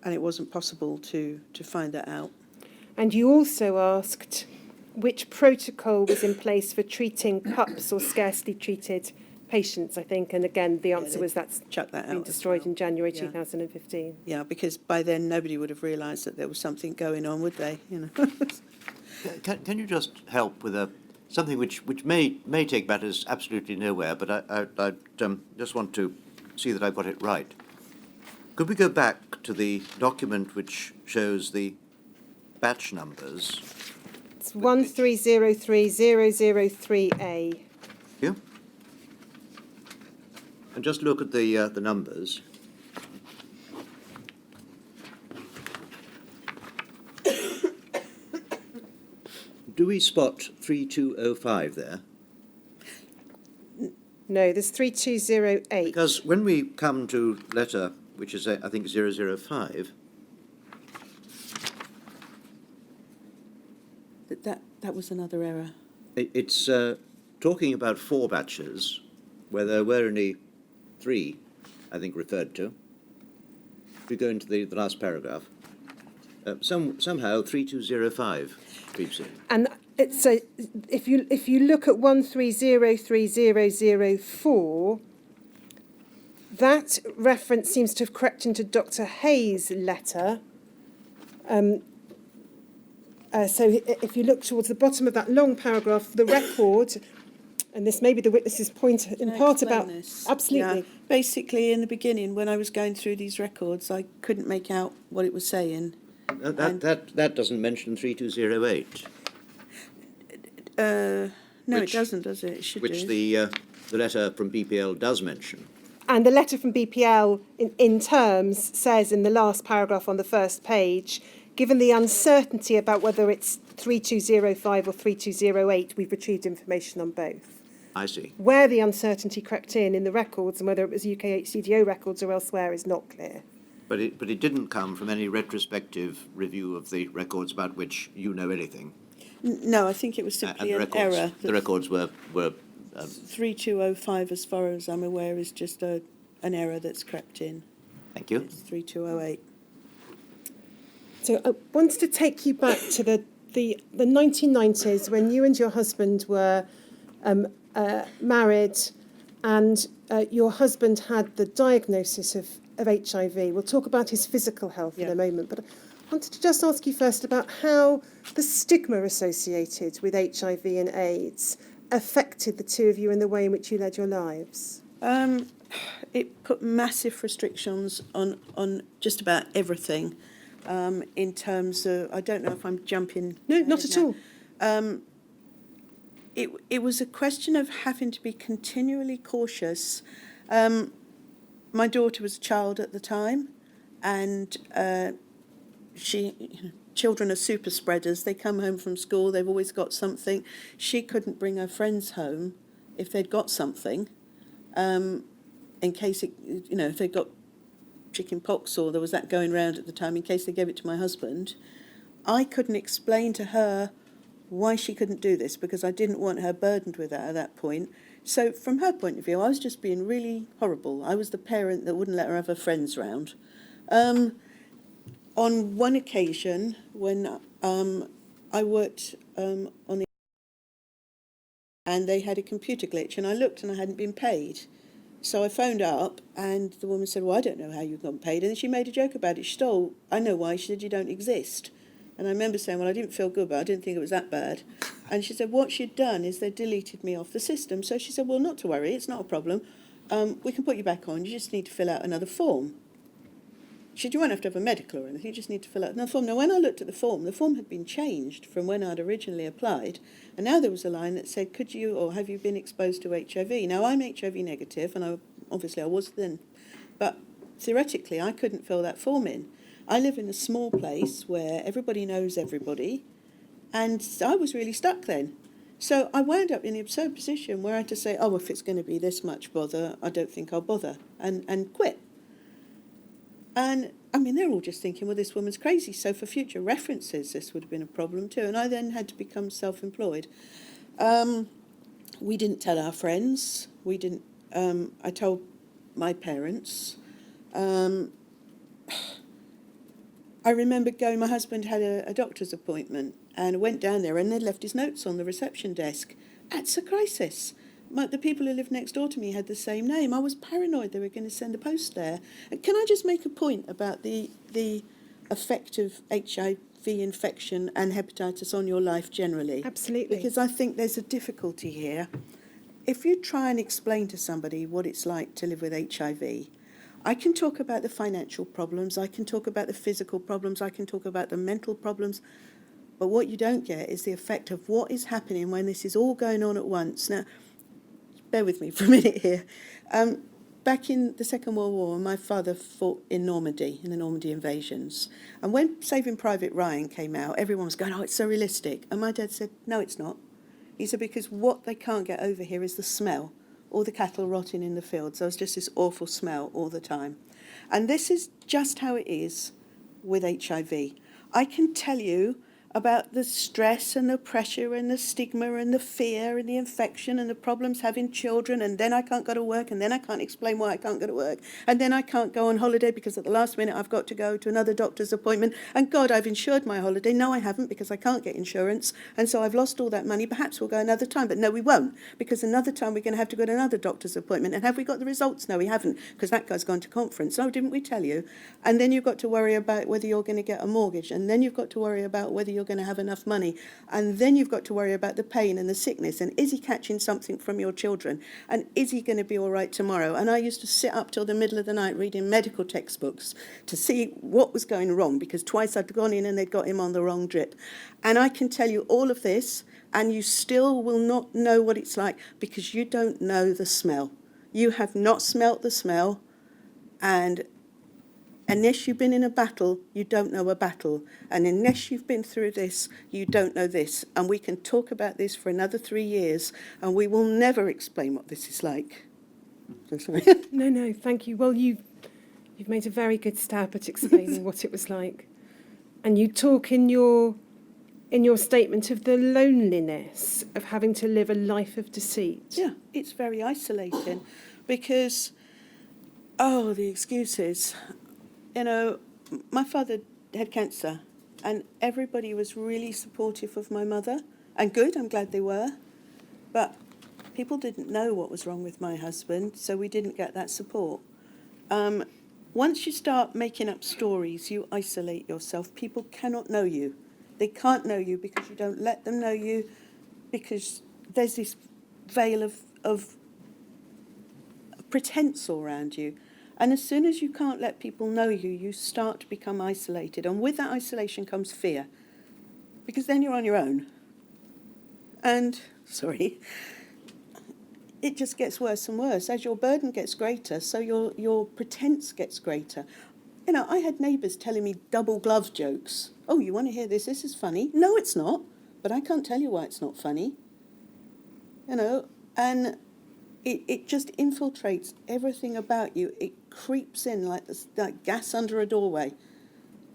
it wasn't possible to find that out. And you also asked which protocol was in place for treating PUPs or scarcely treated patients, I think. And again, the answer was that's chuck that been out as destroyed well. in January Yeah. 2015. Yeah, because by then nobody would have realised that there was something going on, would they? You know. Can you just help with something which may take matters absolutely nowhere, but I just want to see that I've got it right. Could we go back to the document which shows the batch numbers? It's 1303003A. You? And just look at the numbers. Do we spot 3205 there? No, there's 3208. Because when we come to letter, which is, I think, 005, That was another error. it's talking about 4 batches, where there were only 3, I think, referred to. If we go into the last paragraph, somehow 3205 creeps in. And it's if you look at 1303004, that reference seems to have crept into Dr. Hayes' letter. So if you look towards the bottom of that long paragraph, the record, and this may be the witness's point in Can I part explain about this? absolutely. Yeah. Basically, in the beginning, when I was going through these records, I couldn't make out what it was saying. That doesn't mention 3208. No, Which- it doesn't, does it? It should Which do. the letter from BPL does mention. And the letter from BPL in terms says in the last paragraph on the first page, given the uncertainty about whether it's 3205 or 3208, we've retrieved information on both. I see. Where the uncertainty crept in the records and whether it was UKHCDO records or elsewhere is not clear. But it didn't come from any retrospective review of the records about which you know anything. No, I think it was And simply the an records, error. the records were 3205, as far as I'm aware, is just an error that's crept in. thank you. It's 3208. So I wanted to take you back to the 1990s when you and your husband were married, and your husband had the diagnosis of HIV. We'll talk about his physical health in a moment, but I wanted to just ask you first about how the stigma associated with HIV and AIDS affected the two of you in the way in which you led your lives. It put massive restrictions on just about everything. In terms of, I don't know if I'm jumping. No, not at all. It was a question of having to be continually cautious. My daughter was a child at the time, and children are super spreaders. They come home from school, they've always got something. She couldn't bring her friends home if they'd got something, in case if they'd got chicken pox or there was that going round at the time, in case they gave it to my husband. I couldn't explain to her why she couldn't do this because I didn't want her burdened with that at that point. So from her point of view, I was just being really horrible. I was the parent that wouldn't let her have her friends round. On one occasion, when I worked on the and they had a computer glitch, and I looked and I hadn't been paid. So I phoned up, and the woman said, well, I don't know how you've gotten paid. And then she made a joke about it. She said, oh, I know why. She said, you don't exist. And I remember saying, well, I didn't feel good, but I didn't think it was that bad. And she said, what she'd done is they deleted me off the system. So she said, well, not to worry, it's not a problem. We can put you back on. You just need to fill out another form. She said, you won't have to have a medical or anything. You just need to fill out another form. Now, when I looked at the form had been changed from when I'd originally applied. And now there was a line that said, could you or have you been exposed to HIV? Now, I'm HIV negative, and obviously I was then. But theoretically, I couldn't fill that form in. I live in a small place where everybody knows everybody, and I was really stuck then. So I wound up in the absurd position where I had to say, oh, if it's going to be this much bother, I don't think I'll bother, and quit. And, I mean, they're all just thinking, well, this woman's crazy. So for future references, this would have been a problem too. And I then had to become self-employed. We didn't tell our friends. We didn't. I told my parents. I remember going, my husband had a doctor's appointment and went down there and they'd left his notes on the reception desk. That's a crisis. The people who lived next door to me had the same name. I was paranoid they were going to send a post there. And can I just make a point about the effect of HIV infection and hepatitis on your life generally? Absolutely. Because I think there's a difficulty here. If you try and explain to somebody what it's like to live with HIV, I can talk about the financial problems, I can talk about the physical problems, I can talk about the mental problems, but what you don't get is the effect of what is happening when this is all going on at once. Now, bear with me for a minute here. Back in the Second World War, my father fought in Normandy, in the Normandy invasions. And when Saving Private Ryan came out, everyone was going, oh, it's so realistic. And my dad said, no, it's not. He said, because what they can't get over here is the smell. All the cattle rotting in the fields. There was just this awful smell all the time. And this is just how it is with HIV. I can tell you about the stress and the pressure and the stigma and the fear and the infection and the problems having children, and then I can't go to work, and then I can't explain why I can't go to work, and then I can't go on holiday because at the last minute I've got to go to another doctor's appointment, and God, I've insured my holiday. No, I haven't, because I can't get insurance, and so I've lost all that money. Perhaps we'll go another time, but no, we won't, because another time we're going to have to go to another doctor's appointment. And have we got the results? No, we haven't, because that guy's gone to conference. Oh, didn't we tell you? And then you've got to worry about whether you're going to get a mortgage, and then you've got to worry about whether you're going to have enough money, and then you've got to worry about the pain and the sickness, and is he catching something from your children, and is he going to be all right tomorrow? And I used to sit up till the middle of the night reading medical textbooks to see what was going wrong, because twice I'd gone in and they'd got him on the wrong drip. And I can tell you all of this, and you still will not know what it's like, because you don't know the smell. You have not smelt the smell, and unless you've been in a battle, you don't know a battle. And unless you've been through this, you don't know this. And we can talk about this for another 3 years, and we will never explain what this is like. Sorry. No, thank you. Well, you've made a very good stab at explaining what it was like. And you talk in your statement of the loneliness of having to live a life of deceit. Yeah, it's very isolating because, the excuses. You know, my father had cancer, and everybody was really supportive of my mother, and good, I'm glad they were, but people didn't know what was wrong with my husband, so we didn't get that support. Once you start making up stories, you isolate yourself. People cannot know you. They can't know you because you don't let them know you, because there's this veil of pretense all around you. And as soon as you can't let people know you, you start to become isolated. And with that isolation comes fear, because then you're on your own. And, it just gets worse and worse. As your burden gets greater, so your pretense gets greater. You know, I had neighbours telling me double glove jokes. Oh, you want to hear this? This is funny. No, it's not. But I can't tell you why it's not funny. You know, and it just infiltrates everything about you. It creeps in like gas under a doorway.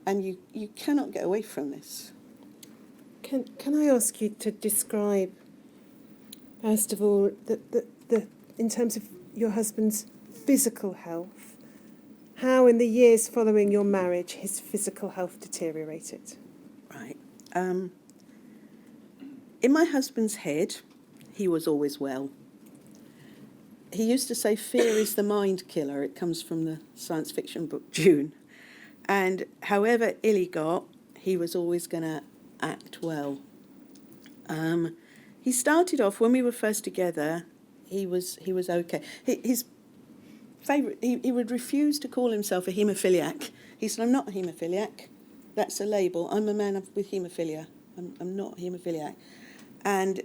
And you cannot get away from this. Can I ask you to describe, first of all, the in terms of your husband's physical health, how in the years following your marriage his physical health deteriorated? Right. In my husband's head, he was always well. He used to say fear is the mind killer. It comes from the science fiction book Dune. And however ill he got, he was always going to act well. He started off, when we were first together, he was okay. His favourite, he would refuse to call himself a haemophiliac. He said, I'm not a haemophiliac. That's a label. I'm a man with haemophilia. I'm not a haemophiliac. And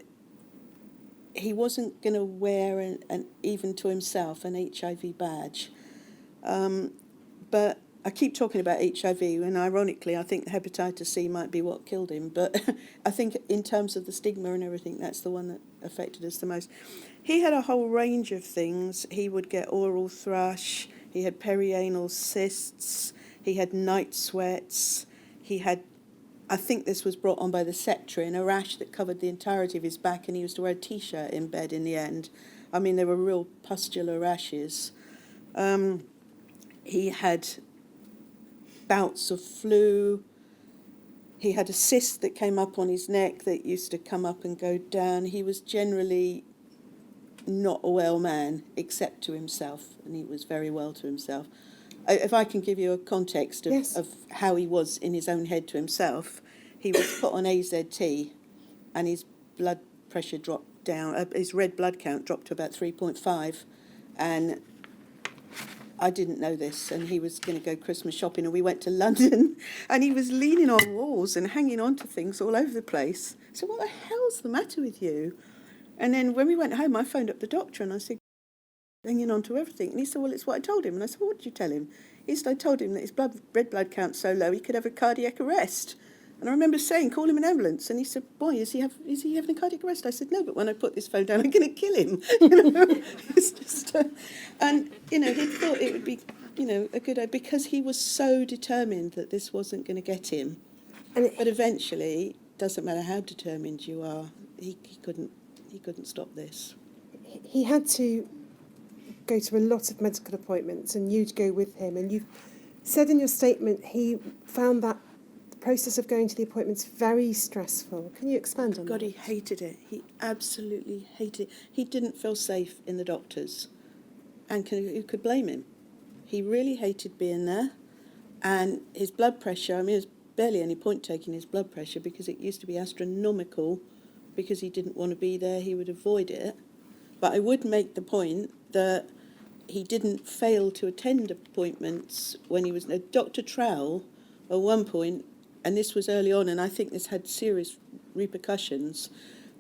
he wasn't going to wear, even to himself, an HIV badge. But I keep talking about HIV, and ironically, I think hepatitis C might be what killed him. But I think in terms of the stigma and everything, that's the one that affected us the most. He had a whole range of things. He would get oral thrush. He had perianal cysts. He had night sweats. He had, I think this was brought on by the Septrin, a rash that covered the entirety of his back, and he used to wear a T-shirt in bed in the end. I mean, they were real pustular rashes. He had bouts of flu. He had a cyst that came up on his neck that used to come up and go down. He was generally not a well man, except to himself, and he was very well to himself. If I can give you a context of, Yes. of how he was in his own head to himself, he was put on AZT, and his blood pressure dropped down, his red blood count dropped to about 3.5, and I didn't know this, and he was going to go Christmas shopping, and we went to London, and he was leaning on walls and hanging on to things all over the place. So what the hell's the matter with you? And then when we went home, I phoned up the doctor, and I said, hanging on to everything. And he said, well, it's what I told him. And I said, well, what did you tell him? He said, I told him that his red blood count's so low he could have a cardiac arrest. And I remember saying, call him an ambulance. And he said, boy, is he having a cardiac arrest? I said, no, but when I put this phone down, I'm going to kill him. It's just, and, he thought it would be, a good idea, because he was so determined that this wasn't going to get him. But eventually, doesn't matter how determined you are, he couldn't stop this. He had to go to a lot of medical appointments, and you'd go with him. And you said in your statement he found that the process of going to the appointments very stressful. Can you expand on that? God, he hated it. He absolutely hated it. He didn't feel safe in the doctors. And who could blame him? He really hated being there. And his blood pressure, there's barely any point taking his blood pressure because it used to be astronomical. Because he didn't want to be there, he would avoid it. But I would make the point that he didn't fail to attend appointments when he was... Dr. Trowell, at one point, and this was early on, and I think this had serious repercussions,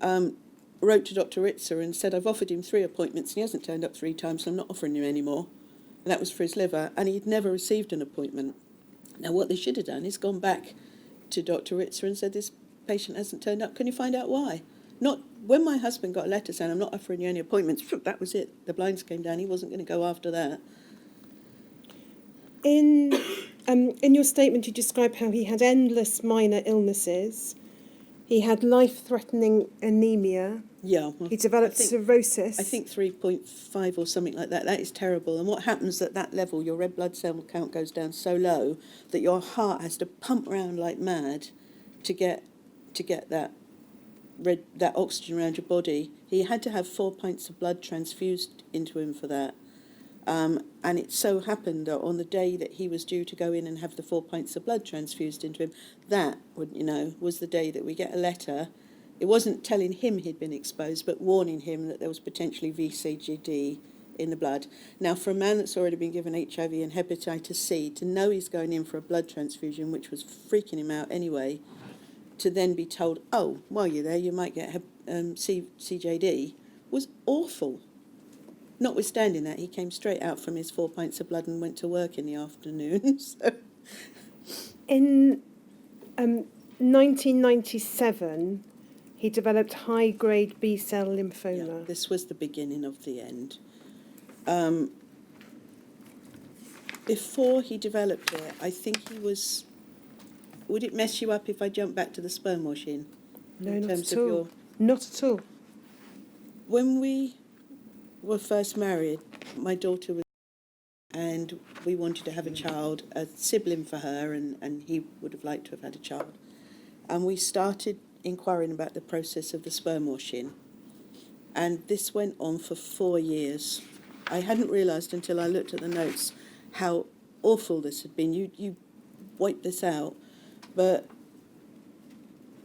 wrote to Dr. Ritzer and said, I've offered him 3 appointments, and he hasn't turned up 3 times, so I'm not offering him any more. And that was for his liver, and he'd never received an appointment. Now, what they should have done is gone back to Dr. Ritzer and said, this patient hasn't turned up, can you find out why? Not when my husband got a letter saying, I'm not offering you any appointments, that was it. The blinds came down, he wasn't going to go after that. In your statement, you describe how he had endless minor illnesses. He had life-threatening anemia. Yeah. Well, He developed cirrhosis. I think 3.5 or something like that. That is terrible. And what happens at that level, your red blood cell count goes down so low that your heart has to pump around like mad to get that oxygen around your body. He had to have 4 pints of blood transfused into him for that. And it so happened that on the day that he was due to go in and have the 4 pints of blood transfused into him, that was the day that we get a letter. It wasn't telling him he'd been exposed, but warning him that there was potentially VCGD in the blood. Now, for a man that's already been given HIV and hepatitis C, to know he's going in for a blood transfusion, which was freaking him out anyway, to then be told, oh, while you're there, you might get CJD, was awful. Notwithstanding that, he came straight out from his 4 pints of blood and went to work in the afternoon. So. In 1997, he developed high-grade B-cell lymphoma. Yeah, this was the beginning of the end. Before he developed it, I think he was... Would it mess you up if I jump back to the sperm washing? No, not at all. Not at all. When we were first married, my daughter was... and we wanted to have a child, a sibling for her, and he would have liked to have had a child. And we started inquiring about the process of the sperm washing. And this went on for 4 years. I hadn't realised until I looked at the notes how awful this had been. You wiped this out. But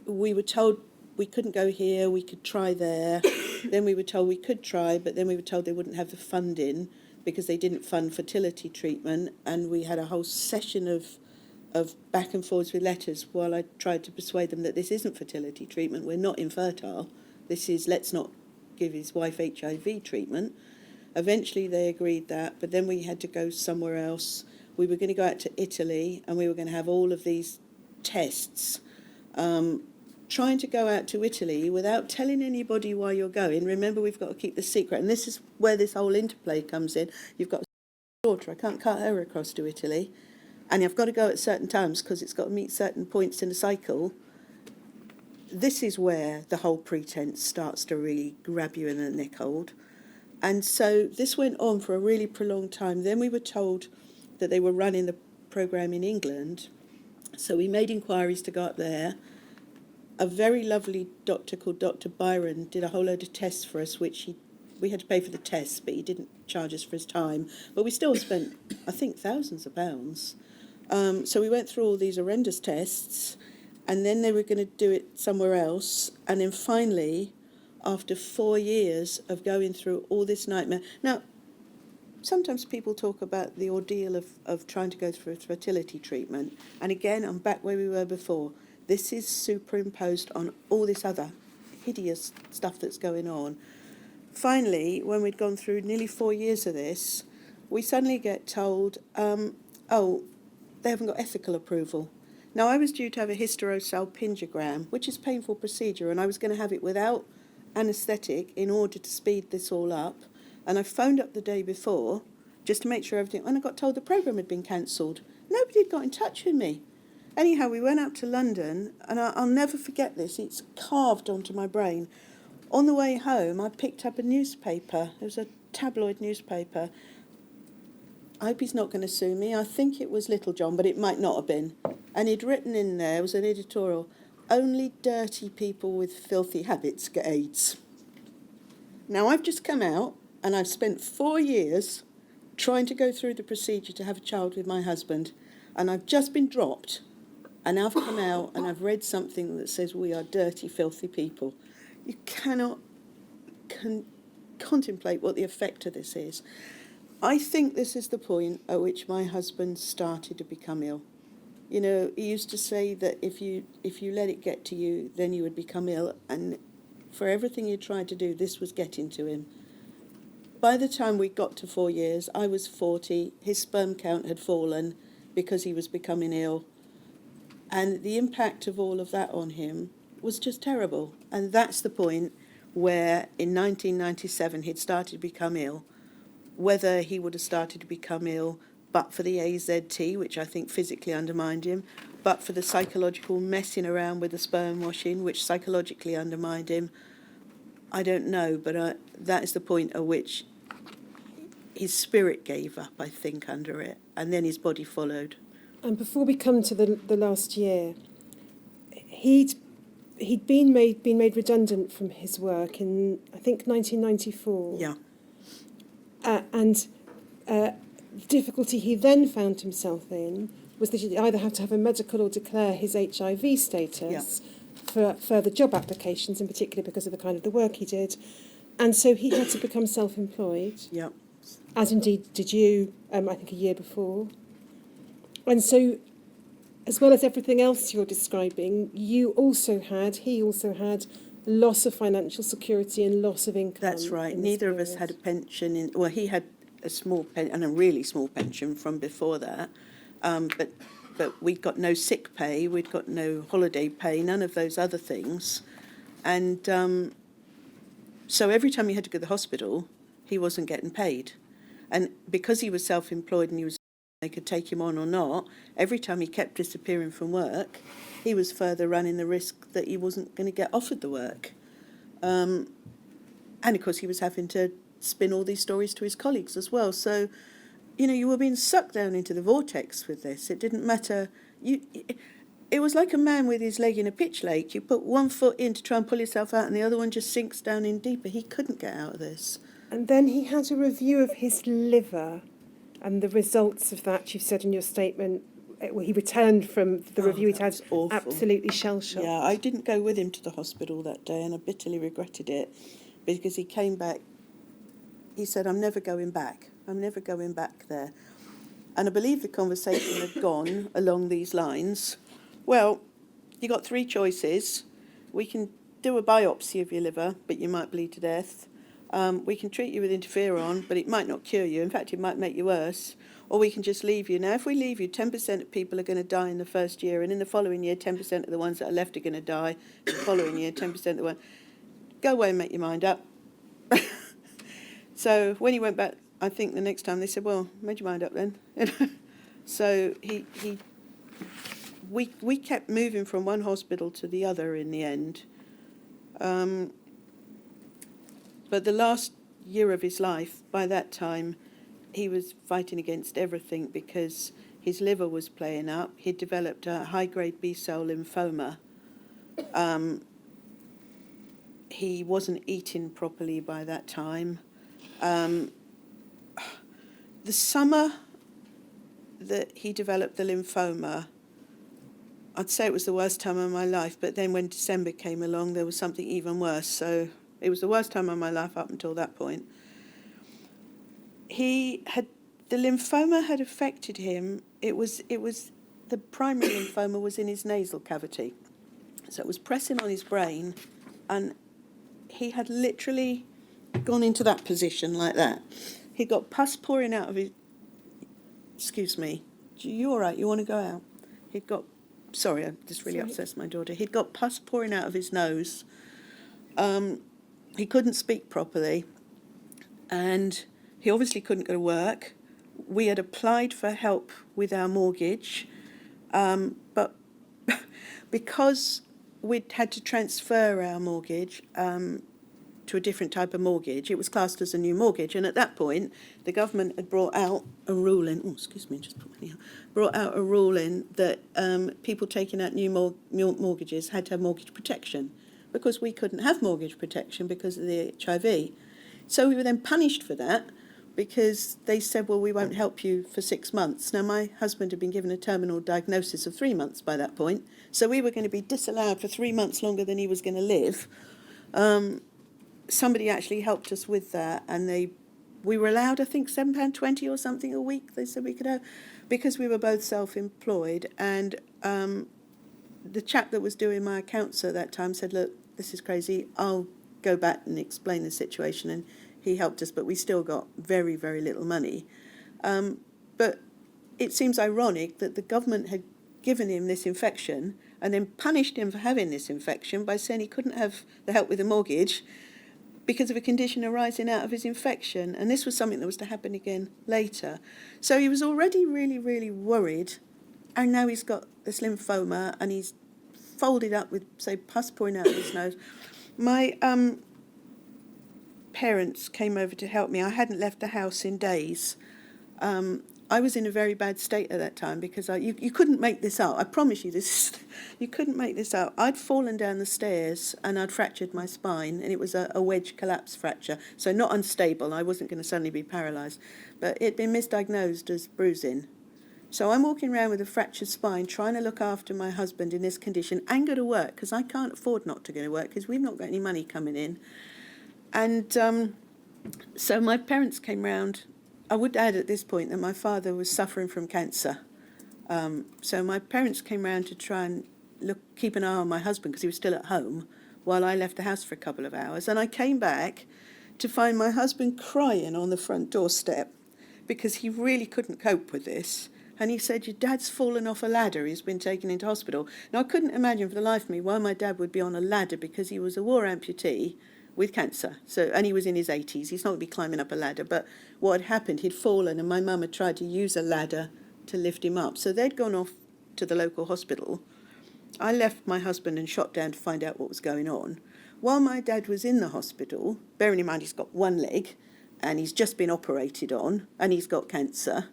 we were told we couldn't go here, we could try there. Then we were told we could try, but then we were told they wouldn't have the funding because they didn't fund fertility treatment. And we had a whole session of back and forwards with letters while I tried to persuade them that this isn't fertility treatment, we're not infertile. This is, let's not give his wife HIV treatment. Eventually they agreed that, but then we had to go somewhere else. We were going to go out to Italy, and we were going to have all of these tests. Trying to go out to Italy without telling anybody why you're going. Remember, we've got to keep the secret, and this is where this whole interplay comes in. You've got a daughter, I can't cut her across to Italy, and you've got to go at certain times because it's got to meet certain points in the cycle. This is where the whole pretense starts to really grab you in the neck hold. And so this went on for a really prolonged time. Then we were told that they were running the programme in England. So we made inquiries to go up there. A very lovely doctor called Dr. Byron did a whole load of tests for us, which we had to pay for the tests, but he didn't charge us for his time. But we still spent, I think, thousands of pounds. So we went through all these horrendous tests, and then they were going to do it somewhere else. And then finally, after 4 years of going through all this nightmare... Now, sometimes people talk about the ordeal of trying to go through a fertility treatment. And again, I'm back where we were before. This is superimposed on all this other hideous stuff that's going on. Finally, when we'd gone through nearly 4 years of this, we suddenly get told, oh, they haven't got ethical approval. Now, I was due to have a hysterosalpingogram, which is a painful procedure, and I was going to have it without anaesthetic in order to speed this all up. And I phoned up the day before just to make sure everything... And I got told the programme had been cancelled. Nobody had got in touch with me. Anyhow, we went up to London, and I'll never forget this. It's carved onto my brain. On the way home, I picked up a newspaper. It was a tabloid newspaper. I hope he's not going to sue me. I think it was Little John, but it might not have been. And he'd written in there, it was an editorial, "Only dirty people with filthy habits get AIDS." Now, I've just come out, and I've spent 4 years trying to go through the procedure to have a child with my husband, and I've just been dropped. And I've come out and I've read something that says we are dirty, filthy people. You cannot contemplate what the effect of this is. I think this is the point at which my husband started to become ill. You know, he used to say that if you let it get to you, then you would become ill. And for everything he tried to do, this was getting to him. By the time we got to 4 years, I was 40. His sperm count had fallen because he was becoming ill. And the impact of all of that on him was just terrible. And that's the point where in 1997 he'd started to become ill. Whether he would have started to become ill but for the AZT, which I think physically undermined him, but for the psychological messing around with the sperm washing, which psychologically undermined him, I don't know. But that is the point at which his spirit gave up, I think, under it. And then his body followed. And before we come to the last year, he'd been made redundant from his work in, I think, 1994. Yeah. The difficulty he then found himself in was that he'd either have to have a medical or declare his HIV status for further job applications, in particular because of the kind of the work he did. And so he had to become self-employed, as indeed did you, I think, a year before. And so, as well as everything else you're describing, he also had loss of financial security and loss of income. That's right. Neither of us had a pension. He had a small pension, and a really small pension from before that. But we'd got no sick pay, we'd got no holiday pay, none of those other things. And so every time he had to go to the hospital, he wasn't getting paid. And because he was self-employed and they could take him on or not, every time he kept disappearing from work, he was further running the risk that he wasn't going to get offered the work. And of course, he was having to spin all these stories to his colleagues as well. So, you were being sucked down into the vortex with this. It didn't matter. It was like a man with his leg in a pitch lake. You put one foot in to try and pull yourself out, and the other one just sinks down in deeper. He couldn't get out of this. And then he had a review of his liver, and the results of that, you said in your statement, he returned from the review he'd had absolutely shell-shocked. Yeah, I didn't go with him to the hospital that day, and I bitterly regretted it, because he came back. He said, I'm never going back there. And I believe the conversation had gone along these lines. Well, you got 3 choices. We can do a biopsy of your liver, but you might bleed to death. We can treat you with interferon, but it might not cure you. In fact, it might make you worse. Or we can just leave you. Now, if we leave you, 10% of people are going to die in the first year, and in the following year, 10% of the ones that are left are going to die. In the following year, 10% of the ones. Go away and make your mind up. So when he went back, I think the next time they said, well, made your mind up then. So we kept moving from one hospital to the other in the end. But the last year of his life, by that time, he was fighting against everything because his liver was playing up. He developed a high-grade B-cell lymphoma. He wasn't eating properly by that time. The summer that he developed the lymphoma, I'd say it was the worst time of my life, but then when December came along, there was something even worse. So it was the worst time of my life up until that point. The lymphoma had affected him. It was the primary lymphoma was in his nasal cavity. So it was pressing on his brain, and he had literally gone into that position like that. He got pus pouring out of his... Excuse me. You all right? You want to go out? He'd got... Sorry, I just really upsets my daughter. He'd got pus pouring out of his nose. He couldn't speak properly, and he obviously couldn't go to work. We had applied for help with our mortgage, but because we'd had to transfer our mortgage to a different type of mortgage, it was classed as a new mortgage. And at that point, the government had brought out a ruling. Oh, excuse me, just put my knee up. Brought out a ruling that people taking out new mortgages had to have mortgage protection, because we couldn't have mortgage protection because of the HIV. So we were then punished for that, because they said, well, we won't help you for 6 months. Now, my husband had been given a terminal diagnosis of 3 months by that point, so we were going to be disallowed for 3 months longer than he was going to live. Somebody actually helped us with that, and we were allowed, I think, £7.20 or something a week, they said we could have, because we were both self-employed. And the chap that was doing my accounts at that time said, look, this is crazy, I'll go back and explain the situation, and he helped us, but we still got very, very little money. But it seems ironic that the government had given him this infection and then punished him for having this infection by saying he couldn't have the help with the mortgage because of a condition arising out of his infection. And this was something that was to happen again later. So he was already really, really worried, and now he's got this lymphoma, and he's folded up with, say, pus pouring out of his nose. My parents came over to help me. I hadn't left the house in days. I was in a very bad state at that time, because you couldn't make this up. I promise you this. You couldn't make this up. I'd fallen down the stairs and I'd fractured my spine, and it was a wedge collapse fracture. So not unstable. I wasn't going to suddenly be paralysed. But it'd been misdiagnosed as bruising. So I'm walking around with a fractured spine, trying to look after my husband in this condition and go to work, because I can't afford not to go to work, because we've not got any money coming in. And so my parents came round. I would add at this point that my father was suffering from cancer. So my parents came round to try and keep an eye on my husband, because he was still at home, while I left the house for a couple of hours. And I came back to find my husband crying on the front doorstep, because he really couldn't cope with this. And he said, your dad's fallen off a ladder. He's been taken into hospital. Now, I couldn't imagine for the life of me why my dad would be on a ladder, because he was a war amputee with cancer. And he was in his 80s. He's not going to be climbing up a ladder. But what had happened, he'd fallen, and my mum had tried to use a ladder to lift him up. So they'd gone off to the local hospital. I left my husband and shot down to find out what was going on. While my dad was in the hospital, bearing in mind he's got one leg, and he's just been operated on, and he's got cancer,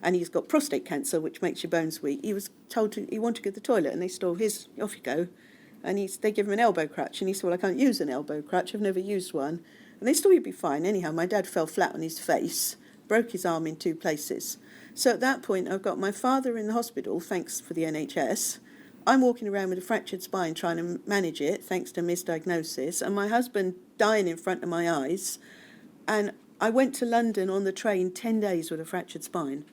and he's got prostate cancer, which makes your bones weak. He was told he wanted to go to the toilet, and they stole his, off you go. And they give him an elbow crutch, and he said, well, I can't use an elbow crutch, I've never used one. And they thought he'd be fine. Anyhow, my dad fell flat on his face, broke his arm in 2 places. So at that point, I've got my father in the hospital, thanks for the NHS. I'm walking around with a fractured spine trying to manage it, thanks to misdiagnosis, and my husband dying in front of my eyes. And I went to London on the train 10 days with a fractured spine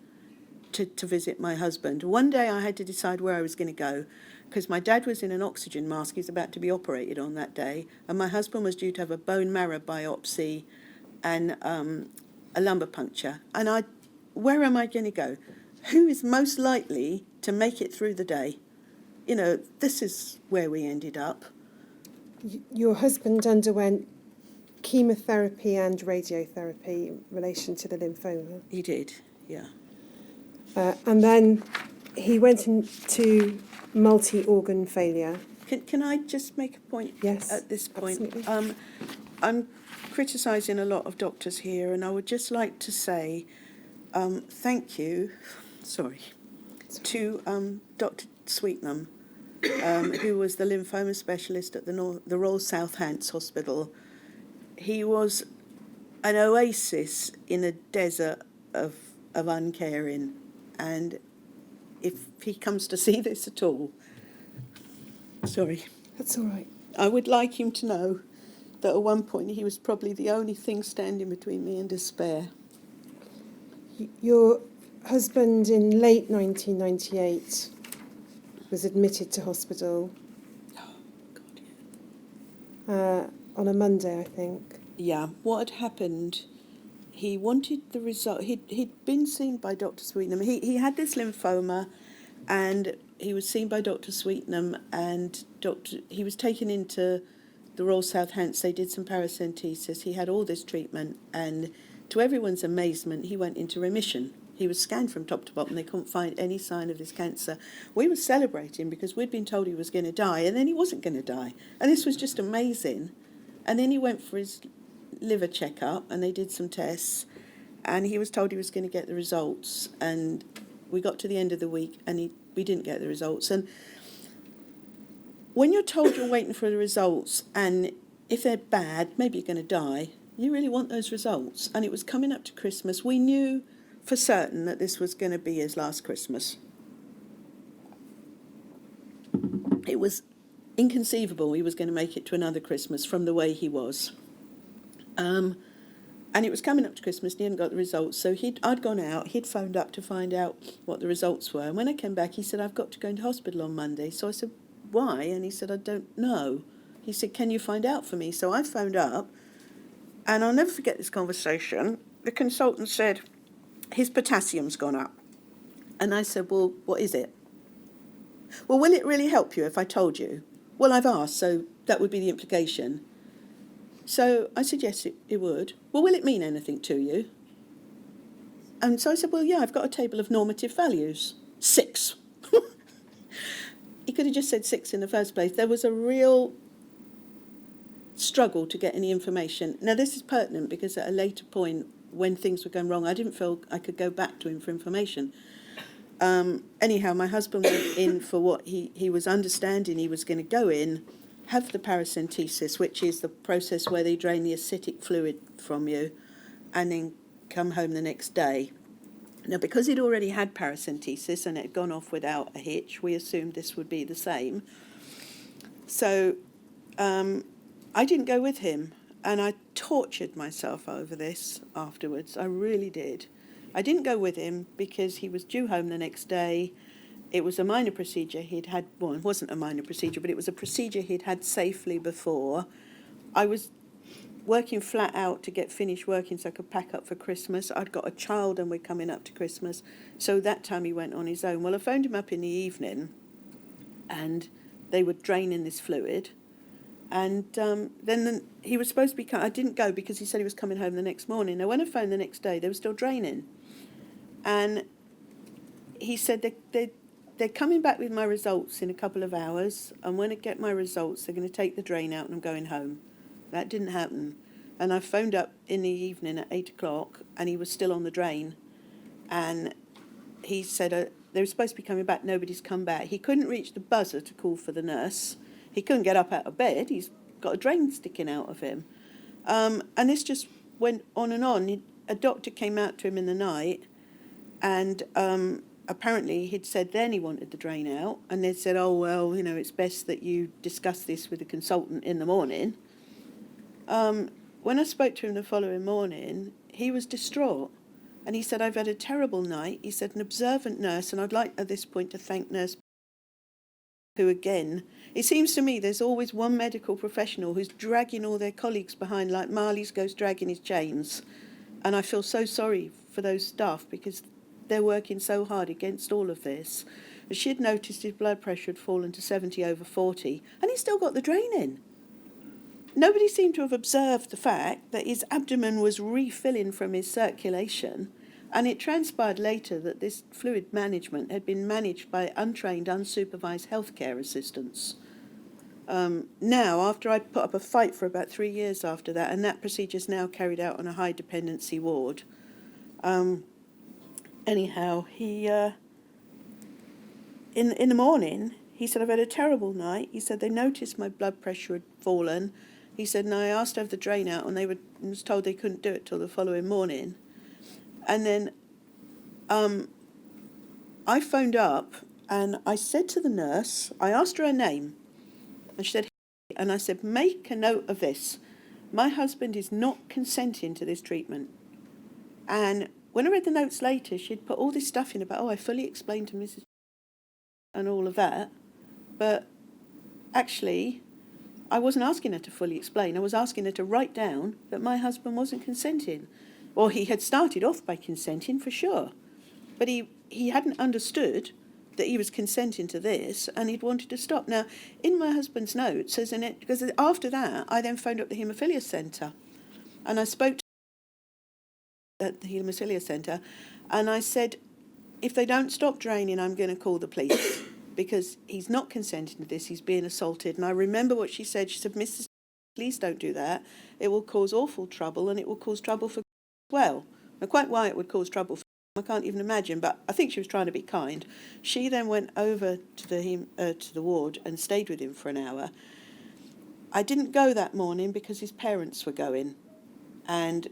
to visit my husband. One day I had to decide where I was going to go, because my dad was in an oxygen mask. He was about to be operated on that day, and my husband was due to have a bone marrow biopsy and a lumbar puncture. And where am I going to go? Who is most likely to make it through the day? You know, this is where we ended up. Your husband underwent chemotherapy and radiotherapy in relation to the lymphoma. He did, yeah. And then he went into multi-organ failure. Can I just make a point? Yes, at this point? absolutely. I'm criticising a lot of doctors here, and I would just like to say thank you. Sorry. to Dr. Sweetnam, who was the lymphoma specialist at the Royal South Hants Hospital. He was an oasis in a desert of uncaring, and if he comes to see this at all, sorry, That's all right. I would like him to know that at one point he was probably the only thing standing between me and despair. Your husband in late 1998 was admitted to hospital Oh, God, yeah. on a Monday, I think. Yeah, what had happened, he wanted the result. He'd been seen by Dr. Sweetnam. He had this lymphoma, and he was seen by Dr. Sweetnam, and he was taken into the Royal South Hants. They did some paracentesis. He had all this treatment, and to everyone's amazement, he went into remission. He was scanned from top to bottom. They couldn't find any sign of his cancer. We were celebrating because we'd been told he was going to die, and then he wasn't going to die. And this was just amazing. And then he went for his liver checkup, and they did some tests, and he was told he was going to get the results. And we got to the end of the week, and we didn't get the results. And when you're told you're waiting for the results, and if they're bad, maybe you're going to die, you really want those results. And it was coming up to Christmas. We knew for certain that this was going to be his last Christmas. It was inconceivable he was going to make it to another Christmas from the way he was. And it was coming up to Christmas and he hadn't got the results. So I'd gone out, he'd phoned up to find out what the results were. And when I came back, he said, I've got to go into hospital on Monday. So I said, why? And he said, I don't know. He said, can you find out for me? So I phoned up, and I'll never forget this conversation. The consultant said, his potassium's gone up. And I said, well, what is it? Well, will it really help you if I told you? Well, I've asked, so that would be the implication. So I said, yes, it would. Well, will it mean anything to you? And so I said, well, yeah, I've got a table of normative values. 6. He could have just said 6 in the first place. There was a real struggle to get any information. Now, this is pertinent because at a later point, when things were going wrong, I didn't feel I could go back to him for information. Anyhow, my husband went in for what he was understanding he was going to go in, have the paracentesis, which is the process where they drain the acidic fluid from you, and then come home the next day. Now, because he'd already had paracentesis and it had gone off without a hitch, we assumed this would be the same. So I didn't go with him, and I tortured myself over this afterwards. I really did. I didn't go with him because he was due home the next day. It was a minor procedure he'd had. Well, it wasn't a minor procedure, but it was a procedure he'd had safely before. I was working flat out to get finished working so I could pack up for Christmas. I'd got a child and we're coming up to Christmas. So that time he went on his own. Well, I phoned him up in the evening and they were draining this fluid. And then he was supposed to be... I didn't go because he said he was coming home the next morning. Now, when I phoned the next day, they were still draining. And he said they're coming back with my results in a couple of hours. And when I get my results, they're going to take the drain out and I'm going home. That didn't happen. And I phoned up in the evening at 8 o'clock and he was still on the drain. And he said they were supposed to be coming back. Nobody's come back. He couldn't reach the buzzer to call for the nurse. He couldn't get up out of bed. He's got a drain sticking out of him. And this just went on and on. A doctor came out to him in the night and apparently he'd said then he wanted the drain out. And they said, oh, well, it's best that you discuss this with the consultant in the morning. When I spoke to him the following morning, he was distraught. And he said, I've had a terrible night. He said, an observant nurse, and I'd like at this point to thank Nurse who, again, it seems to me there's always one medical professional who's dragging all their colleagues behind like Marley's ghost dragging his chains. And I feel so sorry for those staff because they're working so hard against all of this. And she'd noticed his blood pressure had fallen to 70/40, and he still got the drain in. Nobody seemed to have observed the fact that his abdomen was refilling from his circulation, and it transpired later that this fluid management had been managed by untrained, unsupervised healthcare assistants. Now, after I'd put up a fight for about 3 years after that, and that procedure is now carried out on a high-dependency ward. Anyhow, in the morning, he said, I've had a terrible night. He said, they noticed my blood pressure had fallen. He said, and I asked to have the drain out, and was told they couldn't do it till the following morning. And then I phoned up, and I said to the nurse, I asked her name, and she said, and I said, make a note of this. My husband is not consenting to this treatment. And when I read the notes later, she'd put all this stuff in about, I fully explained to Mrs. and all of that. But actually, I wasn't asking her to fully explain. I was asking her to write down that my husband wasn't consenting. Well, he had started off by consenting for sure. But he hadn't understood that he was consenting to this, and he'd wanted to stop. Now, in my husband's notes, because after that, I then phoned up the haemophilia centre, and I spoke at the haemophilia centre, and I said, if they don't stop draining, I'm going to call the police, because he's not consenting to this, he's being assaulted. And I remember what she said. She said, Mrs. please don't do that. It will cause awful trouble, and it will cause trouble for as well. Now, quite why it would cause trouble for I can't even imagine, but I think she was trying to be kind. She then went over to the ward and stayed with him for an hour. I didn't go that morning because his parents were going, and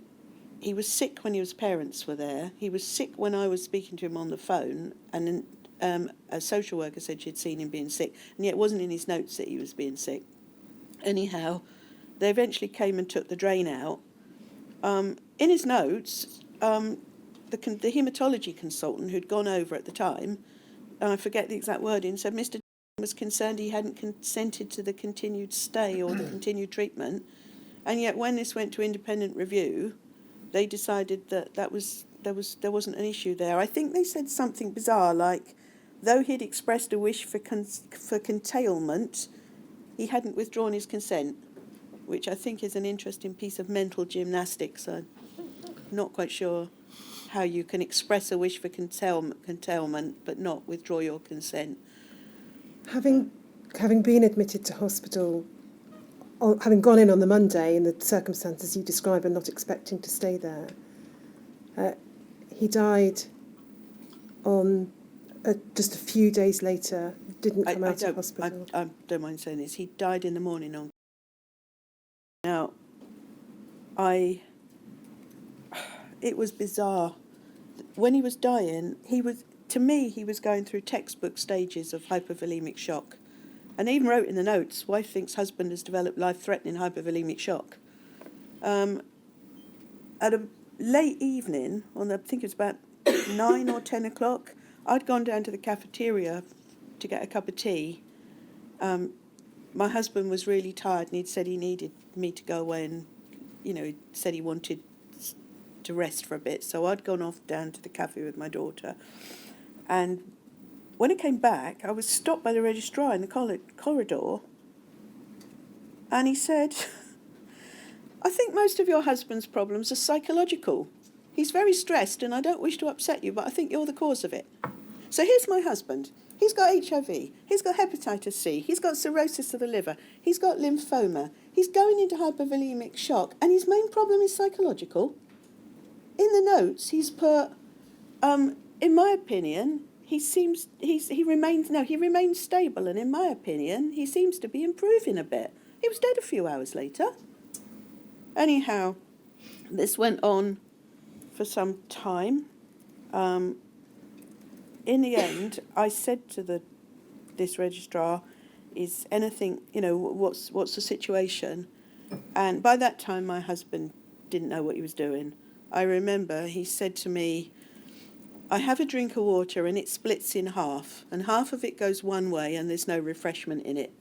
he was sick when his parents were there. He was sick when I was speaking to him on the phone, and a social worker said she'd seen him being sick, and yet it wasn't in his notes that he was being sick. Anyhow, they eventually came and took the drain out. In his notes, the haematology consultant who'd gone over at the time, and I forget the exact wording, said Mr. was concerned he hadn't consented to the continued stay or the continued treatment, and yet when this went to independent review, they decided that there wasn't an issue there. I think they said something bizarre, like though he'd expressed a wish for curtailment, he hadn't withdrawn his consent, which I think is an interesting piece of mental gymnastics. I'm not quite sure how you can express a wish for curtailment but not withdraw your consent. Having been admitted to hospital, having gone in on the Monday in the circumstances you describe and not expecting to stay there, he died on just a few days later, didn't come out of hospital. I don't mind saying this. He died in the morning on. Now, it was bizarre. When he was dying, he was going through textbook stages of hypovolemic shock. And he even wrote in the notes, wife thinks husband has developed life-threatening hypovolemic shock. At a late evening, I think it was about 9 or 10 o'clock, I'd gone down to the cafeteria to get a cup of tea. My husband was really tired, and he'd said he needed me to go away, and he said he wanted to rest for a bit. So I'd gone off down to the cafe with my daughter, and when I came back, I was stopped by the registrar in the corridor, and he said, I think most of your husband's problems are psychological. He's very stressed, and I don't wish to upset you, but I think you're the cause of it. So here's my husband. He's got HIV, he's got hepatitis C, he's got cirrhosis of the liver, he's got lymphoma, he's going into hypovolemic shock, and his main problem is psychological. In the notes, he's put, in my opinion, he remains stable, and in my opinion, he seems to be improving a bit. He was dead a few hours later. Anyhow, this went on for some time. In the end, I said to this registrar, is anything, what's the situation? And by that time, my husband didn't know what he was doing. I remember he said to me, I have a drink of water and it splits in half, and half of it goes one way and there's no refreshment in it.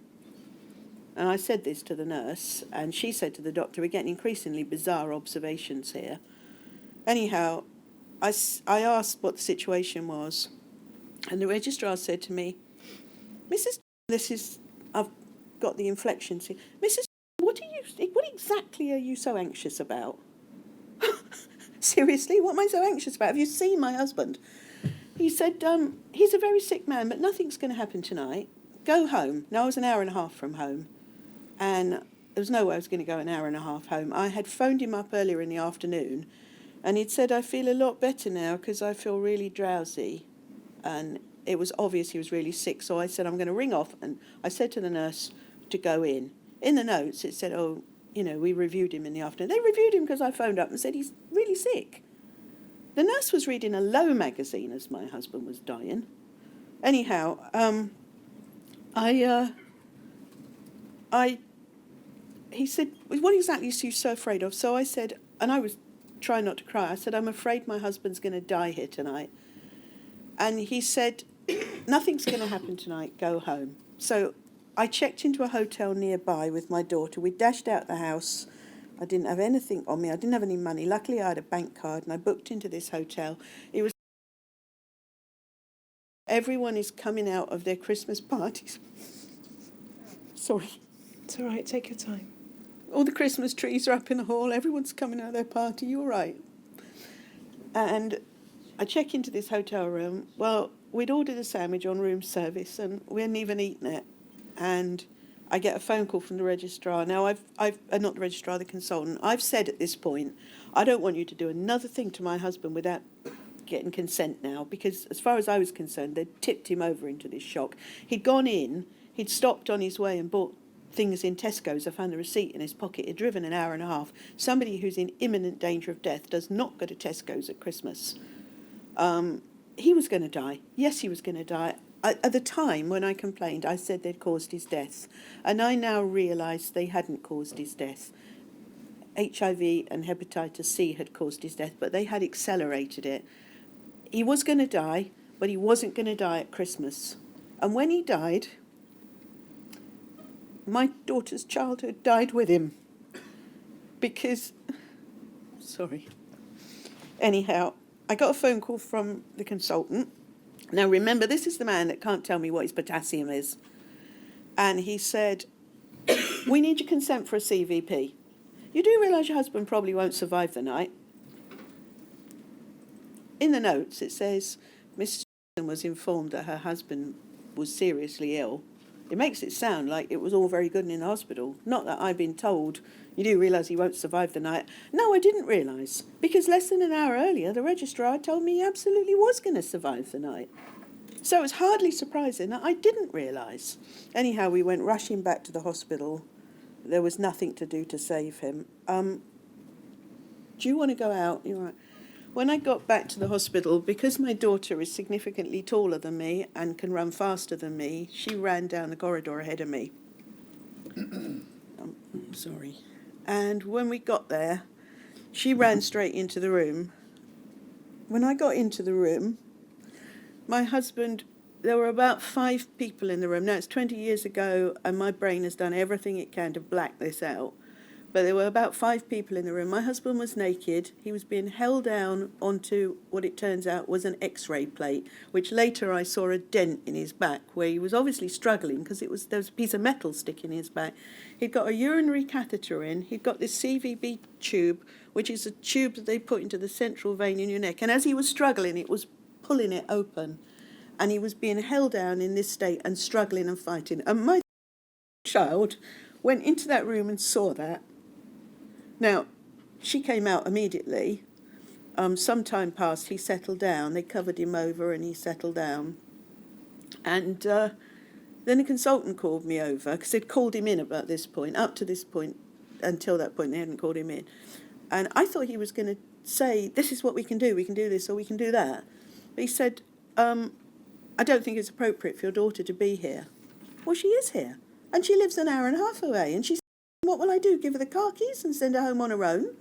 And I said this to the nurse, and she said to the doctor, we're getting increasingly bizarre observations here. Anyhow, I asked what the situation was, and the registrar said to me, I've got the inflections here. Mrs. What exactly are you so anxious about? Seriously, what am I so anxious about? Have you seen my husband? He said, he's a very sick man, but nothing's going to happen tonight. Go home. Now, I was an hour and a half from home, and there was no way I was going to go an hour and a half home. I had phoned him up earlier in the afternoon, and he'd said, I feel a lot better now because I feel really drowsy. And it was obvious he was really sick. So I said, I'm going to ring off. And I said to the nurse to go in. In the notes, it said, oh, you know, we reviewed him in the afternoon. They reviewed him because I phoned up and said he's really sick. The nurse was reading a Low magazine as my husband was dying. Anyhow, he said, what exactly are you so afraid of? So I said, and I was trying not to cry, I said, I'm afraid my husband's going to die here tonight. And he said, nothing's going to happen tonight, go home. So I checked into a hotel nearby with my daughter. We dashed out the house. I didn't have anything on me. I didn't have any money. Luckily, I had a bank card, and I booked into this hotel. It was... Everyone is coming out of their Christmas parties. Sorry. It's all right, take your time. All the Christmas trees are up in the hall. Everyone's coming out of their party. You're right. And I check into this hotel room. Well, we'd ordered a sandwich on room service, and we hadn't even eaten it. And I get a phone call from the registrar. Now, I've not the registrar, the consultant. I've said at this point, I don't want you to do another thing to my husband without getting consent now, because as far as I was concerned, they'd tipped him over into this shock. He'd gone in, he'd stopped on his way and bought things in Tesco's. I found the receipt in his pocket. He'd driven an hour and a half. Somebody who's in imminent danger of death does not go to Tesco's at Christmas. He was going to die. Yes, he was going to die. At the time when I complained, I said they'd caused his death. And I now realise they hadn't caused his death. HIV and hepatitis C had caused his death, but they had accelerated it. He was going to die, but he wasn't going to die at Christmas. And when he died, my daughter's childhood died with him. Because, sorry. Anyhow, I got a phone call from the consultant. Now remember, this is the man that can't tell me what his potassium is. And he said, we need your consent for a CVP. You do realise your husband probably won't survive the night? In the notes, it says, Mrs. was informed that her husband was seriously ill. It makes it sound like it was all very good and in the hospital. Not that I've been told, you do realise he won't survive the night. No, I didn't realise, because less than an hour earlier, the registrar told me he absolutely was going to survive the night. So it was hardly surprising that I didn't realise. Anyhow, we went rushing back to the hospital. There was nothing to do to save him. Do you want to go out? You're right. When I got back to the hospital, because my daughter is significantly taller than me and can run faster than me, she ran down the corridor ahead of me. Sorry. And when we got there, she ran straight into the room. When I got into the room, my husband, there were about 5 people in the room. Now, it's 20 years ago, and my brain has done everything it can to black this out. But there were about 5 people in the room. My husband was naked. He was being held down onto what it turns out was an X-ray plate, which later I saw a dent in his back where he was obviously struggling because there was a piece of metal sticking in his back. He'd got a urinary catheter in. He'd got this CVB tube, which is a tube that they put into the central vein in your neck. And as he was struggling, it was pulling it open. And he was being held down in this state and struggling and fighting. And my child went into that room and saw that. Now, she came out immediately. Some time passed, he settled down. They covered him over and he settled down. And then a consultant called me over, because they'd called him in about this point. Up to this point, until that point, they hadn't called him in. And I thought he was going to say, this is what we can do this or we can do that. But he said, I don't think it's appropriate for your daughter to be here. Well, she is here. And she lives an hour and a half away. And she said, what will I do? Give her the car keys and send her home on her own?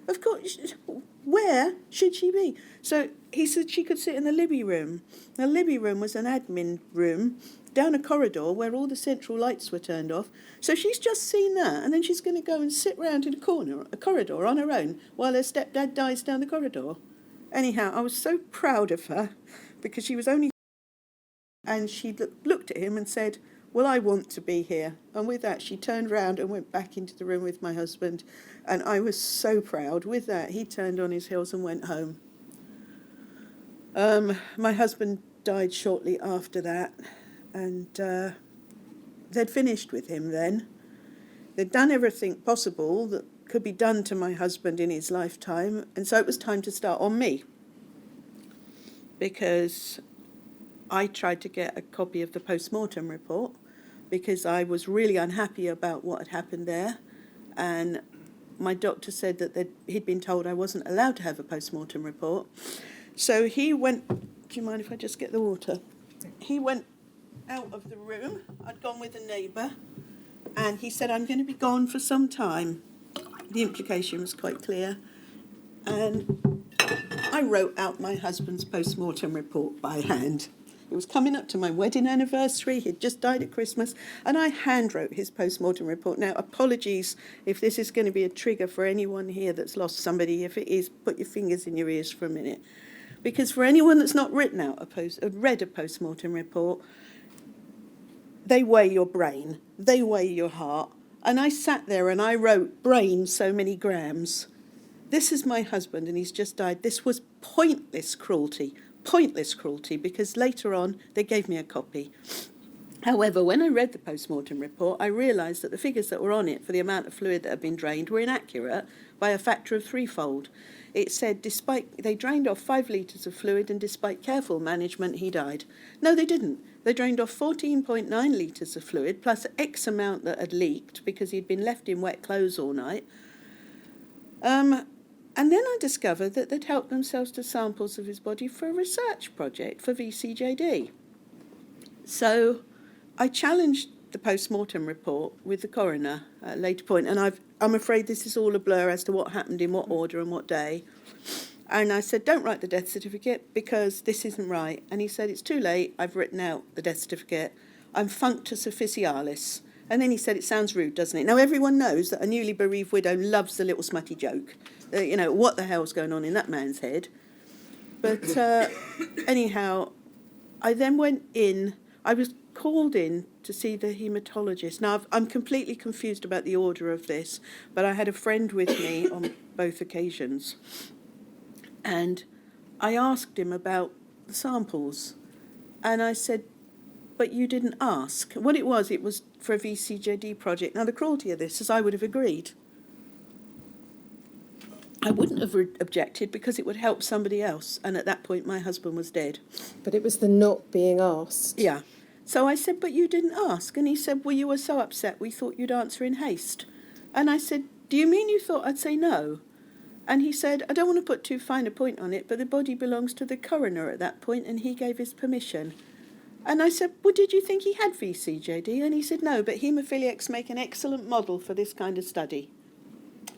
Of course, where should she be? So he said she could sit in the Libby room. The Libby room was an admin room down a corridor where all the central lights were turned off. So she's just seen that, and then she's going to go and sit round in a corridor on her own while her stepdad dies down the corridor. Anyhow, I was so proud of her because she was only... And she looked at him and said, well, I want to be here. And with that, she turned round and went back into the room with my husband. And I was so proud. With that, he turned on his heels and went home. My husband died shortly after that. And they'd finished with him then. They'd done everything possible that could be done to my husband in his lifetime. And so it was time to start on me. Because I tried to get a copy of the post-mortem report because I was really unhappy about what had happened there. And my doctor said that he'd been told I wasn't allowed to have a post-mortem report. So he went, do you mind if I just get the water? He went out of the room. I'd gone with a neighbour, and he said, I'm going to be gone for some time. The implication was quite clear. And I wrote out my husband's post-mortem report by hand. It was coming up to my wedding anniversary. He'd just died at Christmas, and I hand-wrote his post-mortem report. Now, apologies if this is going to be a trigger for anyone here that's lost somebody. If it is, put your fingers in your ears for a minute. Because for anyone that's not read a post-mortem report, they weigh your brain, they weigh your heart. And I sat there and I wrote, brain, so many grams. This is my husband and he's just died. This was pointless cruelty, because later on they gave me a copy. However, when I read the post-mortem report, I realised that the figures that were on it for the amount of fluid that had been drained were inaccurate by a factor of threefold. It said they drained off 5 litres of fluid and despite careful management, he died. No, they didn't. They drained off 14.9 litres of fluid plus X amount that had leaked because he'd been left in wet clothes all night. And then I discovered that they'd helped themselves to samples of his body for a research project for VCJD. So I challenged the post-mortem report with the coroner at a later point, and I'm afraid this is all a blur as to what happened in what order and what day. And I said, don't write the death certificate because this isn't right. And he said, it's too late, I've written out the death certificate. I'm functus officialis. And then he said, it sounds rude, doesn't it? Now, everyone knows that a newly bereaved widow loves the little smutty joke. What the hell's going on in that man's head? But anyhow, I then went in. I was called in to see the haematologist. Now, I'm completely confused about the order of this, but I had a friend with me on both occasions. And I asked him about the samples. And I said, but you didn't ask. What it was for a VCJD project. Now, the cruelty of this is I would have agreed. I wouldn't have objected because it would help somebody else. And at that point, my husband was dead. But it was the not being asked. Yeah. So I said, but you didn't ask. And he said, well, you were so upset, we thought you'd answer in haste. And I said, do you mean you thought I'd say no? And he said, I don't want to put too fine a point on it, but the body belongs to the coroner at that point, and he gave his permission. And I said, well, did you think he had VCJD? And he said, no, but haemophiliacs make an excellent model for this kind of study.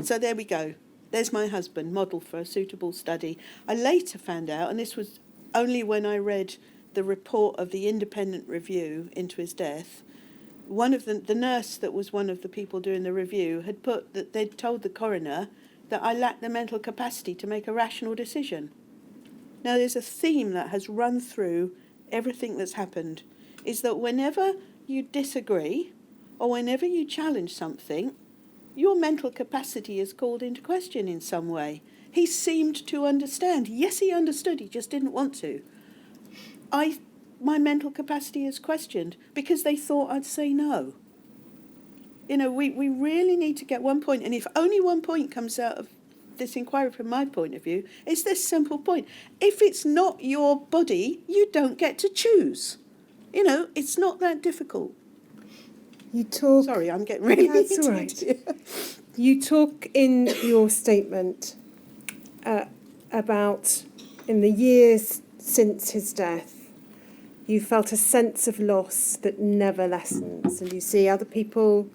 So there we go. There's my husband, model for a suitable study. I later found out, and this was only when I read the report of the independent review into his death, one of the nurse that was one of the people doing the review had put that they'd told the coroner that I lacked the mental capacity to make a rational decision. Now, there's a theme that has run through everything that's happened, is that whenever you disagree or whenever you challenge something, your mental capacity is called into question in some way. He seemed to understand. Yes, he understood, he just didn't want to. My mental capacity is questioned because they thought I'd say no. We really need to get one point, and if only one point comes out of this inquiry from my point of view, it's this simple point. If it's not your body, you don't get to choose. It's not that difficult. You talk... Sorry, I'm getting really That's all heated. right. You talk in your statement about in the years since his death, you felt a sense of loss that never lessens, and you see other people,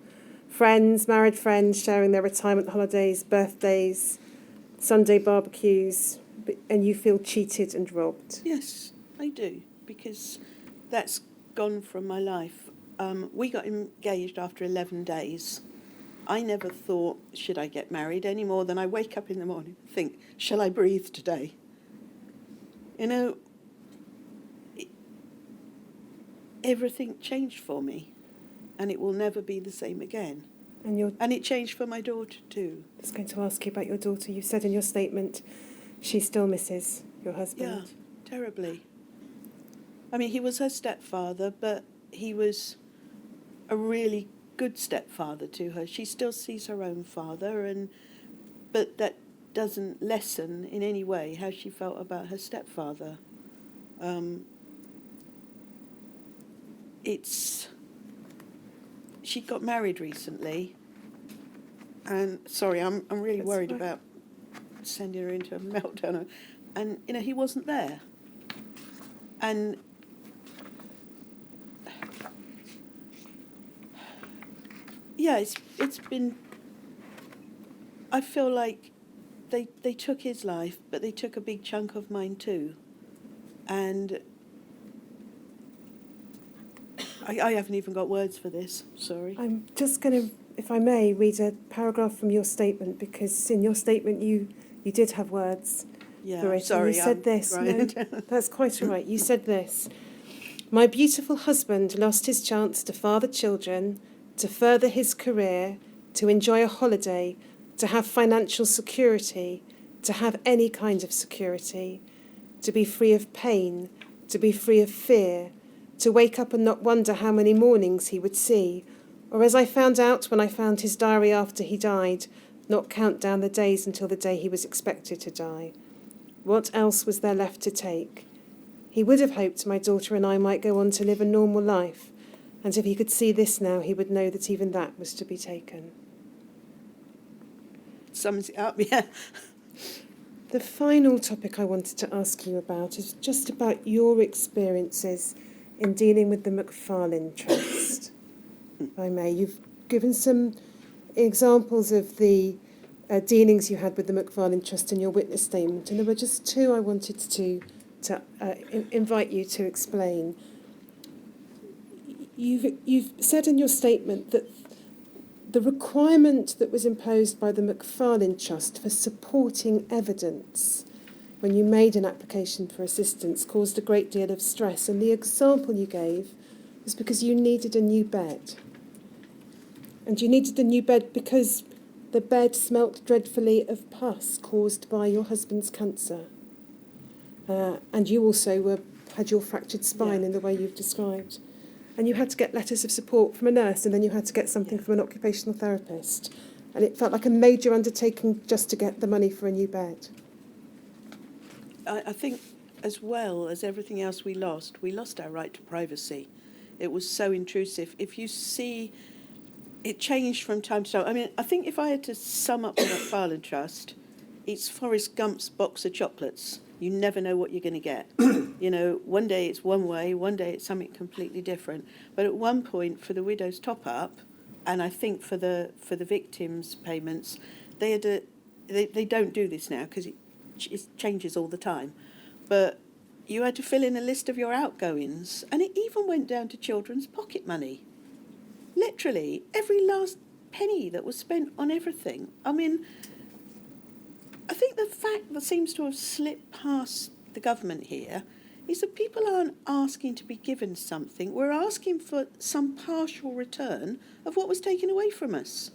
friends, married friends, sharing their retirement holidays, birthdays, Sunday barbecues, and you feel cheated and robbed. Yes, I do, because that's gone from my life. We got engaged after 11 days. I never thought, should I get married, any more than I wake up in the morning and think, shall I breathe today? Everything changed for me, and it will never be the same again. And it changed for my daughter too. I was going to ask you about your daughter. You said in your statement she still misses your husband. Yeah, terribly. I mean, he was her stepfather, but he was a really good stepfather to her. She still sees her own father, but that doesn't lessen in any way how she felt about her stepfather. she got married recently, and sorry, I'm really That's worried fine. about sending her into a meltdown, and he wasn't there, and yeah, it's been. I feel like they took his life, but they took a big chunk of mine too, and I haven't even got words for this. Sorry. I'm just going to, if I may, read a paragraph from your statement, because in your statement you did have words Yeah, for I'm it. sorry. And you said I'm this. crying. No, that's quite all right. You said this. My beautiful husband lost his chance to father children, to further his career, to enjoy a holiday, to have financial security, to have any kind of security, to be free of pain, to be free of fear, to wake up and not wonder how many mornings he would see, or as I found out when I found his diary after he died, not count down the days until the day he was expected to die. What else was there left to take? He would have hoped my daughter and I might go on to live a normal life, and if he could see this now, he would know that even that was to be taken. Sums it up, yeah. The final topic I wanted to ask you about is just about your experiences in dealing with the McFarlane Trust. If I may, you've given some examples of the dealings you had with the McFarlane Trust in your witness statement, and there were just two I wanted to invite you to explain. You've said in your statement that the requirement that was imposed by the McFarlane Trust for supporting evidence when you made an application for assistance caused a great deal of stress, and the example you gave was because you needed a new bed. And you needed a new bed because the bed smelt dreadfully of pus caused by your husband's cancer. And you also had your fractured spine in the way you've described. And you had to get letters of support from a nurse, and then you had to get something from an occupational therapist. And it felt like a major undertaking just to get the money for a new bed. I think, as well as everything else we lost our right to privacy. It was so intrusive. If you see, it changed from time to time. I mean, I think if I had to sum up the McFarlane Trust, it's Forrest Gump's box of chocolates. You never know what you're going to get. One day it's one way, one day it's something completely different. But at one point, for the widow's top-up, and I think for the victims' payments, they don't do this now because it changes all the time. But you had to fill in a list of your outgoings, and it even went down to children's pocket money. Literally, every last penny that was spent on everything. I mean, I think the fact that seems to have slipped past the government here is that people aren't asking to be given something. We're asking for some partial return of what was taken away from us.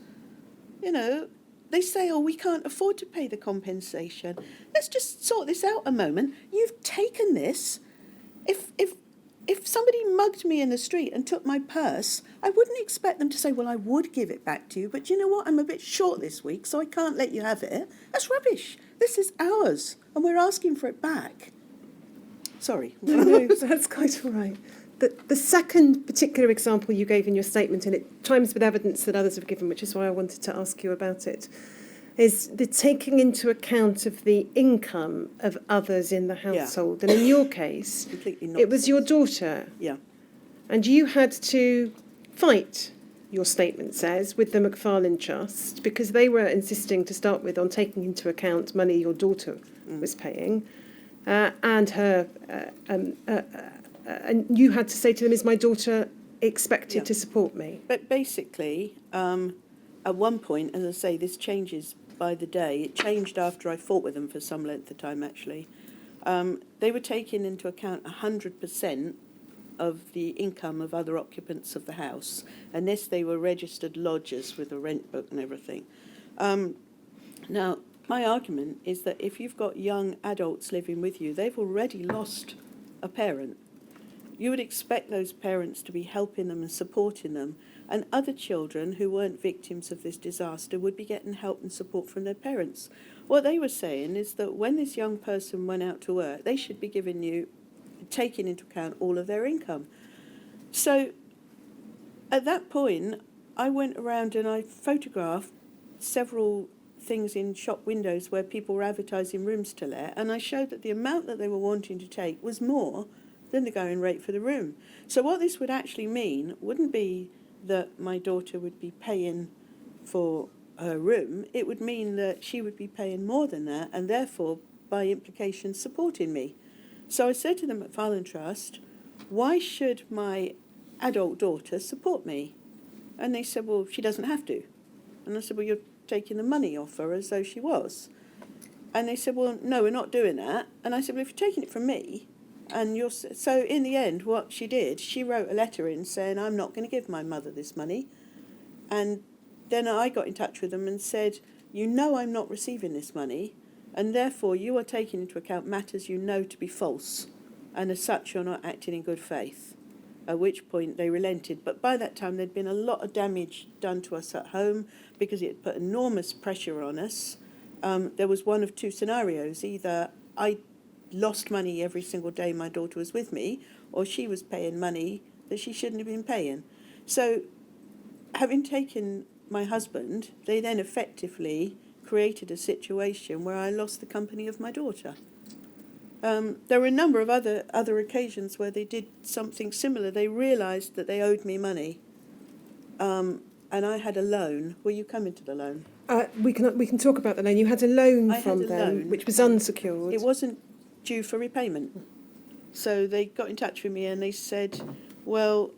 They say, we can't afford to pay the compensation. Let's just sort this out a moment. You've taken this. If somebody mugged me in the street and took my purse, I wouldn't expect them to say, well, I would give it back to you, but you know what? I'm a bit short this week, so I can't let you have it. That's rubbish. This is ours, and we're asking for it back. Sorry. No, that's quite all right. The second particular example you gave in your statement, and it chimes with evidence that others have given, which is why I wanted to ask you about it, is the taking into account of the income of others in the household. Yeah. And in your case, it was your daughter. Yeah. And you had to fight, your statement says, with the McFarlane Trust, because they were insisting to start with on taking into account money your daughter was paying, and her... and you had to say to them, is my daughter expected to support me? But basically, at one point, as I say, this changes by the day. It changed after I fought with them for some length of time, actually. They were taking into account 100% of the income of other occupants of the house. And this, they were registered lodgers with a rent book and everything. Now, my argument is that if you've got young adults living with you, they've already lost a parent. You would expect those parents to be helping them and supporting them, and other children who weren't victims of this disaster would be getting help and support from their parents. What they were saying is that when this young person went out to work, they should be taking into account all of their income. So at that point, I went around and I photographed several things in shop windows where people were advertising rooms to let, and I showed that the amount that they were wanting to take was more than the going rate for the room. So what this would actually mean wouldn't be that my daughter would be paying for her room. It would mean that she would be paying more than that, and therefore, by implication, supporting me. So I said to the McFarlane Trust, why should my adult daughter support me? And they said, well, she doesn't have to. And I said, well, you're taking the money off her as though she was. And they said, well, no, we're not doing that. And I said, well, if you're taking it from me, and you're... So in the end, what she did, she wrote a letter in saying, I'm not going to give my mother this money. And then I got in touch with them and said, you know I'm not receiving this money, and therefore you are taking into account matters you know to be false, and as such you're not acting in good faith. At which point they relented. But by that time there'd been a lot of damage done to us at home because it had put enormous pressure on us. There was one of two scenarios. Either I lost money every single day my daughter was with me, or she was paying money that she shouldn't have been paying. So having taken my husband, they then effectively created a situation where I lost the company of my daughter. There were a number of other occasions where they did something similar. They realised that they owed me money, and I had a loan. Will you come into the loan? We can talk about the loan. You had a loan I from had a them, loan. which was unsecured. It wasn't due for repayment. So they got in touch with me and they said, well,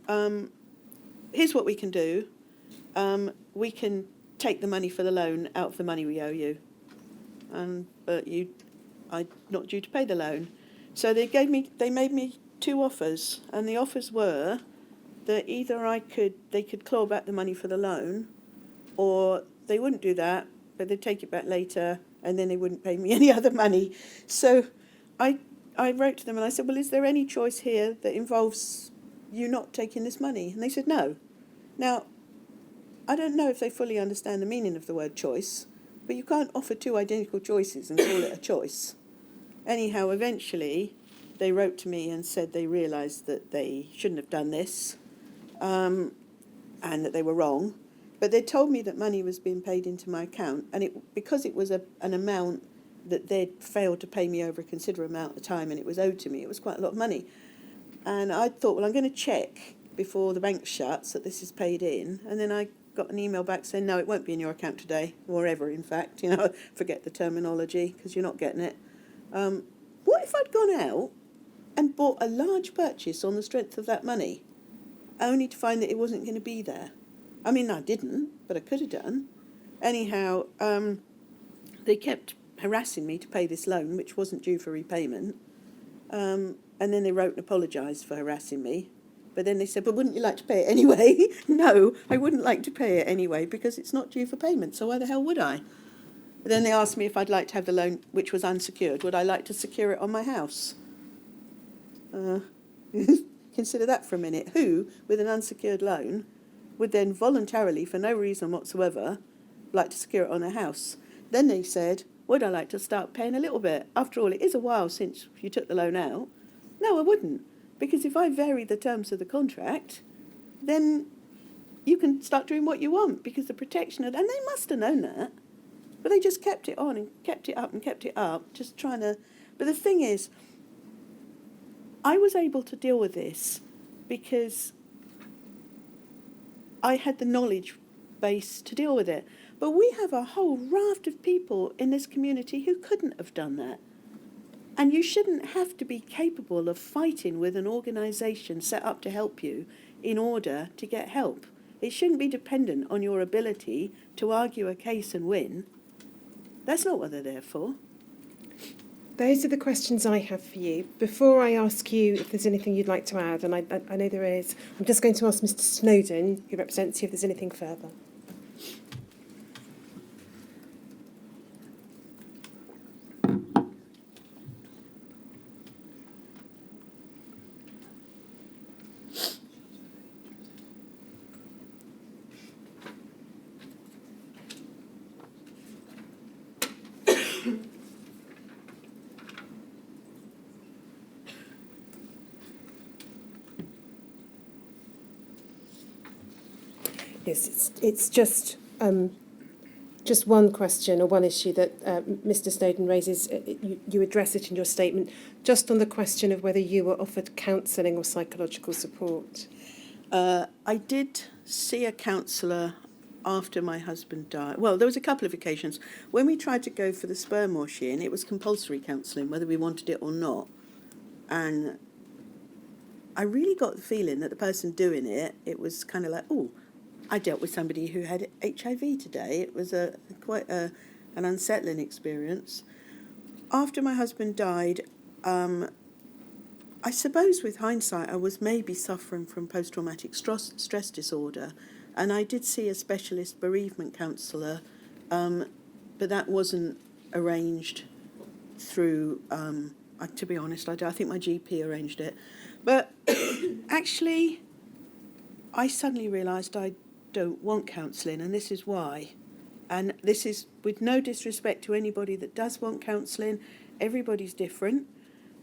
here's what we can do. We can take the money for the loan out of the money we owe you. But I'm not due to pay the loan. So they made me two offers, and the offers were that either they could claw back the money for the loan, or they wouldn't do that, but they'd take it back later, and then they wouldn't pay me any other money. So I wrote to them and I said, well, is there any choice here that involves you not taking this money? And they said no. Now, I don't know if they fully understand the meaning of the word choice, but you can't offer two identical choices and call it a choice. Anyhow, eventually, they wrote to me and said they realised that they shouldn't have done this, and that they were wrong. But they told me that money was being paid into my account, and because it was an amount that they'd failed to pay me over a considerable amount of time and it was owed to me, it was quite a lot of money. And I thought, well, I'm going to check before the bank shuts that this is paid in. And then I got an email back saying, no, it won't be in your account today, or ever, in fact. Forget the terminology, because you're not getting it. What if I'd gone out and bought a large purchase on the strength of that money, only to find that it wasn't going to be there? I mean, I didn't, but I could have done. Anyhow, they kept harassing me to pay this loan, which wasn't due for repayment. And then they wrote and apologised for harassing me. But then they said, but wouldn't you like to pay it anyway? No, I wouldn't like to pay it anyway because it's not due for payment, so why the hell would I? But then they asked me if I'd like to have the loan, which was unsecured. Would I like to secure it on my house? Consider that for a minute. Who, with an unsecured loan, would then voluntarily, for no reason whatsoever, like to secure it on a house? Then they said, would I like to start paying a little bit? After all, it is a while since you took the loan out. No, I wouldn't. Because if I vary the terms of the contract, then you can start doing what you want, because the protection of... And they must have known that. But they just kept it on and kept it up and kept it up, just trying to... But the thing is, I was able to deal with this because I had the knowledge base to deal with it. But we have a whole raft of people in this community who couldn't have done that. And you shouldn't have to be capable of fighting with an organisation set up to help you in order to get help. It shouldn't be dependent on your ability to argue a case and win. That's not what they're there for. Those are the questions I have for you. Before I ask you if there's anything you'd like to add, and I know there is, I'm just going to ask Mr. Snowden, who represents you, if there's anything further. Yes, it's just one question or one issue that Mr. Snowden raises. You address it in your statement, just on the question of whether you were offered counselling or psychological support. I did see a counsellor after my husband died. Well, there was a couple of occasions. When we tried to go for the sperm washing, it was compulsory counselling, whether we wanted it or not. And I really got the feeling that the person doing it was kind of like, oh, I dealt with somebody who had HIV today. It was quite an unsettling experience. After my husband died, I suppose with hindsight, I was maybe suffering from post-traumatic stress disorder, and I did see a specialist bereavement counsellor, but that wasn't arranged through, to be honest, I think my GP arranged it. But actually, I suddenly realised I don't want counselling, and this is why. And this is with no disrespect to anybody that does want counselling. Everybody's different.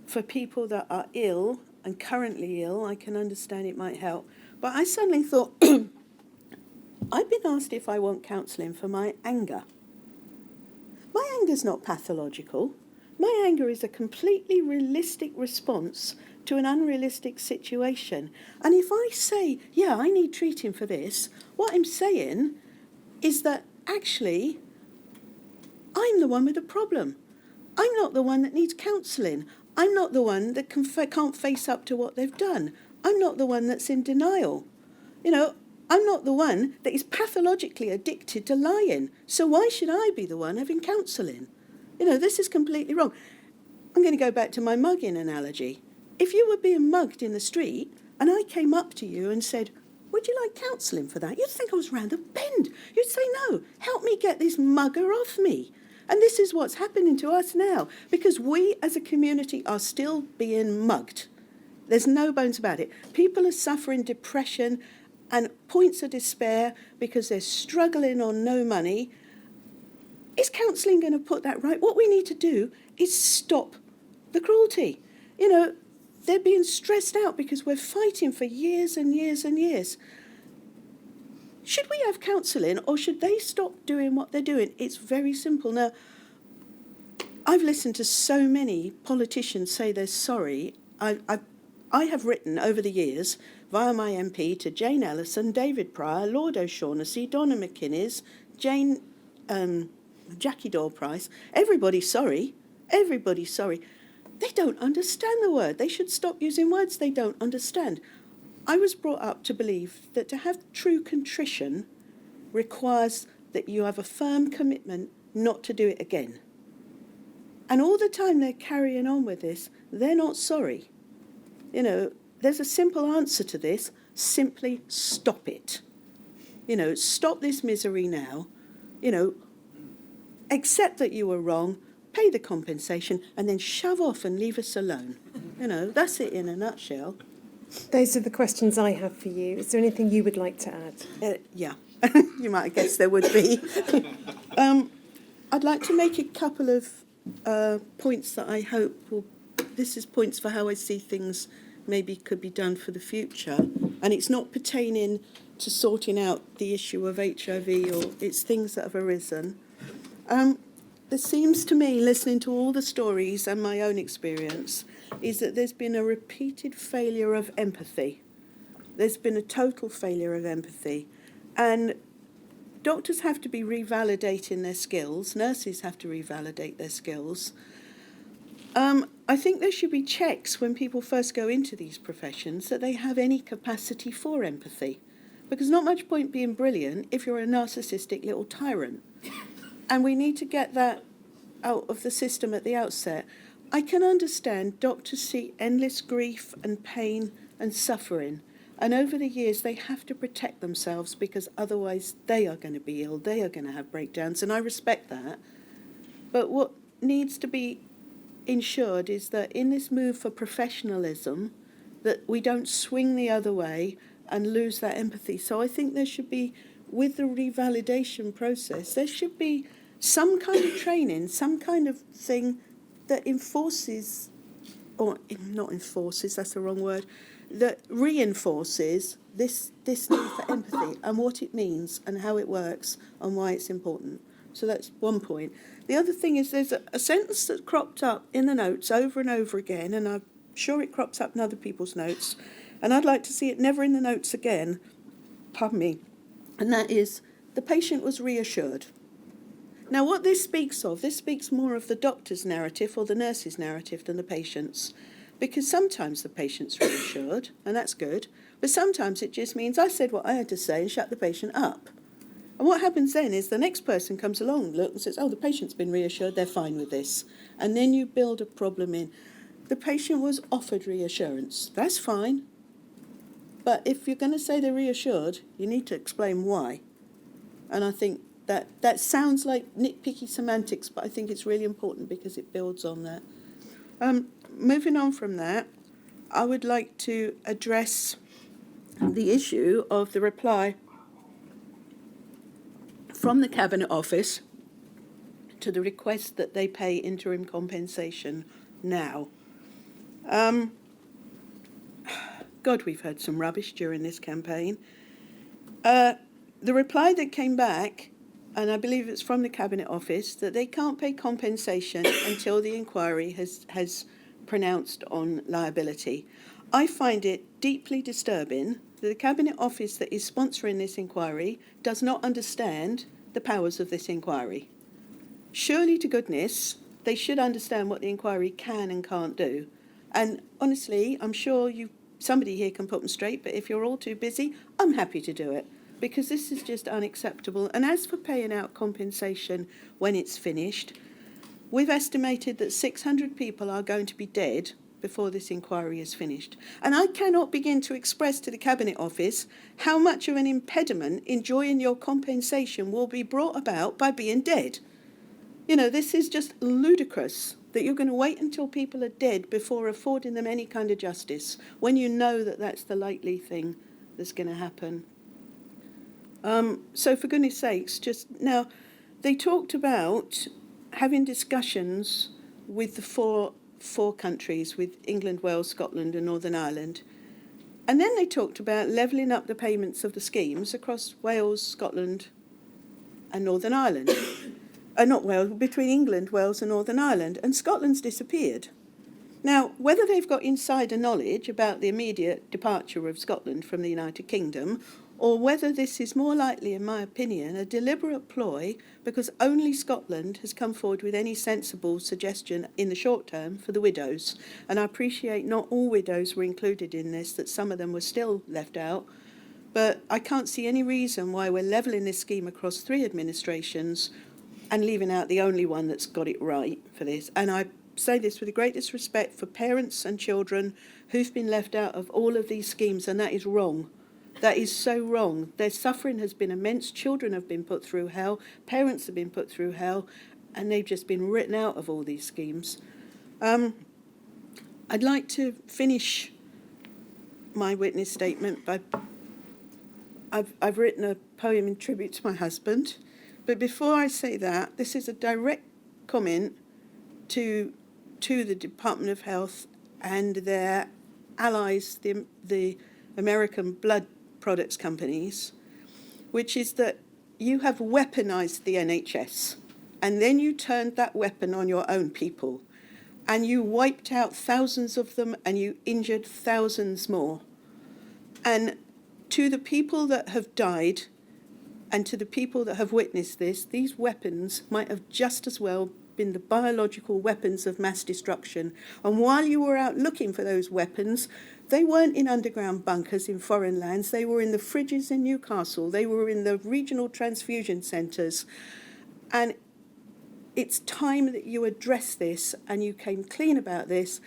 For people that are ill and currently ill, I can understand it might help. But I suddenly thought, I've been asked if I want counselling for my anger. My anger's not pathological. My anger is a completely realistic response to an unrealistic situation. And if I say, yeah, I need treating for this, what I'm saying is that actually I'm the one with the problem. I'm not the one that needs counselling. I'm not the one that can't face up to what they've done. I'm not the one that's in denial. You know, I'm not the one that is pathologically addicted to lying. So why should I be the one having counselling? You know, this is completely wrong. I'm going to go back to my mugging analogy. If you were being mugged in the street and I came up to you and said, would you like counselling for that? You'd think I was round the bend. You'd say, no, help me get this mugger off me. And this is what's happening to us now, because we as a community are still being mugged. There's no bones about it. People are suffering depression and points of despair because they're struggling on no money. Is counselling going to put that right? What we need to do is stop the cruelty. You know, they're being stressed out because we're fighting for years and years and years. Should we have counselling or should they stop doing what they're doing? It's very simple. Now, I've listened to so many politicians say they're sorry. I have written over the years via my MP to Jane Ellison, David Pryor, Lord O'Shaughnessy, Donna McInnes, Jackie Doyle-Price. Everybody's sorry. Everybody's sorry. They don't understand the word. They should stop using words they don't understand. I was brought up to believe that to have true contrition requires that you have a firm commitment not to do it again. And all the time they're carrying on with this, they're not sorry. You know, there's a simple answer to this. Simply stop it. You know, stop this misery now. You know, accept that you were wrong, pay the compensation, and then shove off and leave us alone. You know, that's it in a nutshell. Those are the questions I have for you. Is there anything you would like to add? Yeah, you might guess there would be. I'd like to make a couple of points that I hope will... This is points for how I see things maybe could be done for the future. And it's not pertaining to sorting out the issue of HIV, or it's things that have arisen. There seems to me, listening to all the stories and my own experience, is that there's been a repeated failure of empathy. There's been a total failure of empathy. And doctors have to be revalidating their skills. Nurses have to revalidate their skills. I think there should be checks when people first go into these professions that they have any capacity for empathy. Because not much point being brilliant if you're a narcissistic little tyrant. And we need to get that out of the system at the outset. I can understand doctors see endless grief and pain and suffering. And over the years, they have to protect themselves because otherwise they are going to be ill, they are going to have breakdowns, and I respect that. But what needs to be ensured is that in this move for professionalism, that we don't swing the other way and lose that empathy. So I think there should be, with the revalidation process, there should be some kind of training, some kind of thing that enforces, or not enforces, that's the wrong word, that reinforces this need for empathy and what it means and how it works and why it's important. So that's one point. The other thing is there's a sentence that cropped up in the notes over and over again, and I'm sure it crops up in other people's notes, and I'd like to see it never in the notes again, pardon me, and that is the patient was reassured. Now what this speaks more of the doctor's narrative or the nurse's narrative than the patient's, because sometimes the patient's reassured, and that's good, but sometimes it just means I said what I had to say and shut the patient up. And what happens then is the next person comes along and looks and says, oh, the patient's been reassured, they're fine with this. And then you build a problem in. The patient was offered reassurance. That's fine. But if you're going to say they're reassured, you need to explain why. And I think that sounds like nitpicky semantics, but I think it's really important because it builds on that. Moving on from that, I would like to address the issue of the reply from the Cabinet Office to the request that they pay interim compensation now. God, we've heard some rubbish during this campaign. The reply that came back, and I believe it's from the Cabinet Office, that they can't pay compensation until the inquiry has pronounced on liability. I find it deeply disturbing that the Cabinet Office that is sponsoring this inquiry does not understand the powers of this inquiry. Surely to goodness, they should understand what the inquiry can and can't do. And honestly, I'm sure somebody here can put them straight, but if you're all too busy, I'm happy to do it, because this is just unacceptable. And as for paying out compensation when it's finished, we've estimated that 600 people are going to be dead before this inquiry is finished. And I cannot begin to express to the Cabinet Office how much of an impediment enjoying your compensation will be brought about by being dead. You know, this is just ludicrous that you're going to wait until people are dead before affording them any kind of justice, when you know that that's the likely thing that's going to happen. So for goodness sakes, just now, they talked about having discussions with the four countries, with England, Wales, Scotland and Northern Ireland. And then they talked about levelling up the payments of the schemes across Wales, Scotland and Northern Ireland. Not Wales, between England, Wales and Northern Ireland. And Scotland's disappeared. Now, whether they've got insider knowledge about the immediate departure of Scotland from the United Kingdom, or whether this is more likely, in my opinion, a deliberate ploy because only Scotland has come forward with any sensible suggestion in the short term for the widows. And I appreciate not all widows were included in this, that some of them were still left out. But I can't see any reason why we're levelling this scheme across 3 administrations and leaving out the only one that's got it right for this. And I say this with the greatest respect for parents and children who've been left out of all of these schemes, and that is wrong. That is so wrong. Their suffering has been immense. Children have been put through hell. Parents have been put through hell. And they've just been written out of all these schemes. I'd like to finish my witness statement by... I've written a poem in tribute to my husband. But before I say that, this is a direct comment to the Department of Health and their allies, the American blood products companies, which is that you have weaponized the NHS, and then you turned that weapon on your own people, and you wiped out thousands of them, and you injured thousands more. And to the people that have died, and to the people that have witnessed this, these weapons might have just as well been the biological weapons of mass destruction. And while you were out looking for those weapons, they weren't in underground bunkers in foreign lands. They were in the fridges in Newcastle. They were in the regional transfusion centres. And it's time that you address this and you came clean about this.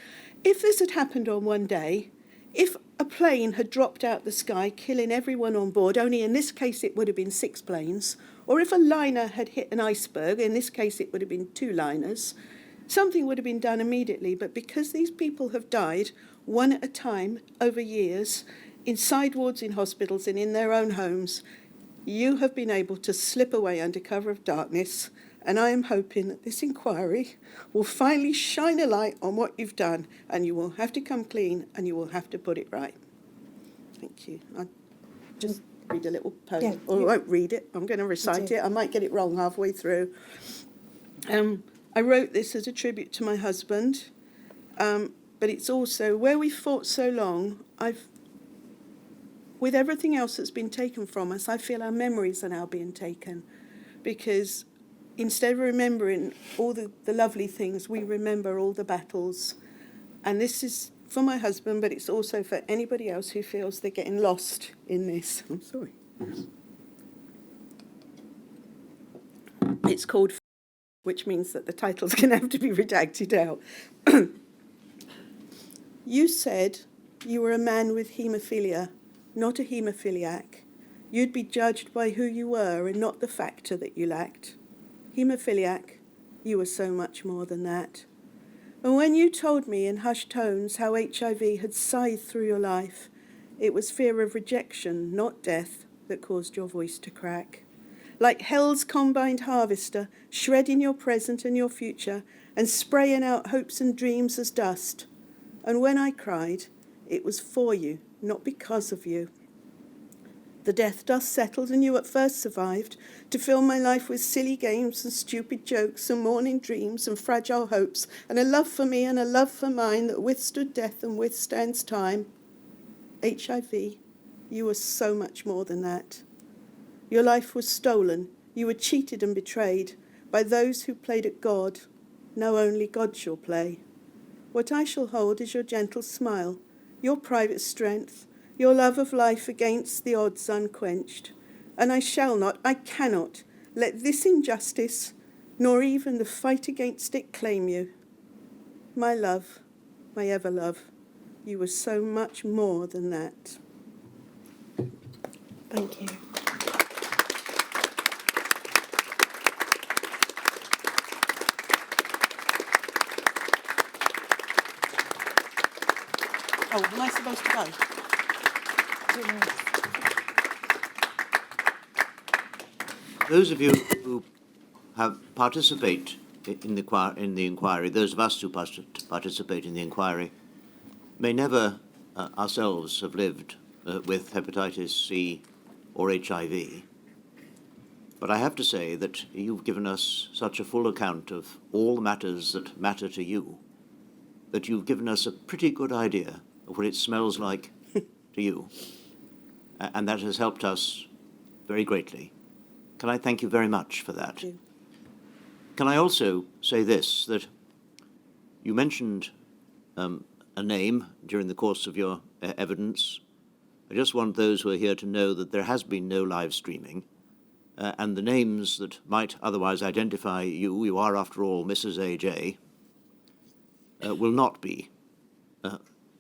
If this had happened on one day, if a plane had dropped out the sky, killing everyone on board, only in this case it would have been 6 planes, or if a liner had hit an iceberg, in this case it would have been 2 liners, something would have been done immediately. But because these people have died one at a time over years, in side wards in hospitals and in their own homes, you have been able to slip away under cover of darkness. And I am hoping that this inquiry will finally shine a light on what you've done, and you will have to come clean and you will have to put it right. Thank you. I'll just read a little poem. Yeah, Or I won't read it. I'm going to recite do. it. I might get it wrong halfway through. I wrote this as a tribute to my husband, but it's also where we fought so long. With everything else that's been taken from us, I feel our memories are now being taken, because instead of remembering all the lovely things, we remember all the battles. And this is for my husband, but it's also for anybody else who feels they're getting lost in this. I'm sorry. It's called, which means that the title's going to have to be redacted out. You said you were a man with haemophilia, not a haemophiliac. You'd be judged by who you were and not the factor that you lacked. Haemophiliac, you were so much more than that. And when you told me in hushed tones how HIV had scythed through your life, it was fear of rejection, not death, that caused your voice to crack. Like hell's combined harvester, shredding your present and your future and spraying out hopes and dreams as dust. And when I cried, it was for you, not because of you. The death dust settled and you at first survived to fill my life with silly games and stupid jokes and morning dreams and fragile hopes and a love for me and a love for mine that withstood death and withstands time. HIV, you were so much more than that. Your life was stolen. You were cheated and betrayed by those who played at God. Now only God shall play. What I shall hold is your gentle smile, your private strength, your love of life against the odds unquenched. And I shall not, I cannot, let this injustice, nor even the fight against it claim you. My love, my ever love, you were so much more than that. Thank you. Oh, am I supposed to go? Those of you who have participate in the inquiry, those of us who participate in the inquiry, may never ourselves have lived with hepatitis C or HIV. But I have to say that you've given us such a full account of all the matters that matter to you, that you've given us a pretty good idea of what it smells like to you. And that has helped us very greatly. Can I thank you very much for that? Thank you. Can I also say this, that you mentioned a name during the course of your evidence. I just want those who are here to know that there has been no live streaming, and the names that might otherwise identify you, you are after all Mrs. A.J., will not be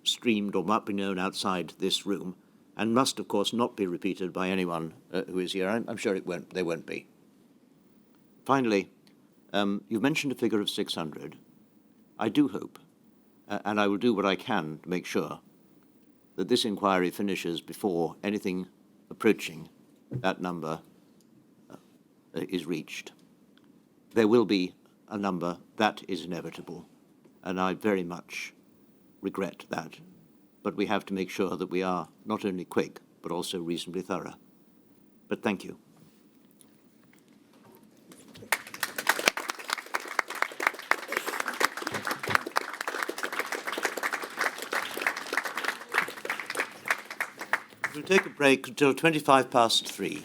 streamed or might be known outside this room, and must, of course, not be repeated by anyone who is here. I'm sure they won't be. Finally, you've mentioned a figure of 600. I do hope, and I will do what I can to make sure, that this inquiry finishes before anything approaching that number is reached. There will be a number, that is inevitable, and I very much regret that. But we have to make sure that we are not only quick, but also reasonably thorough. But thank you. We'll take a break until 3:25.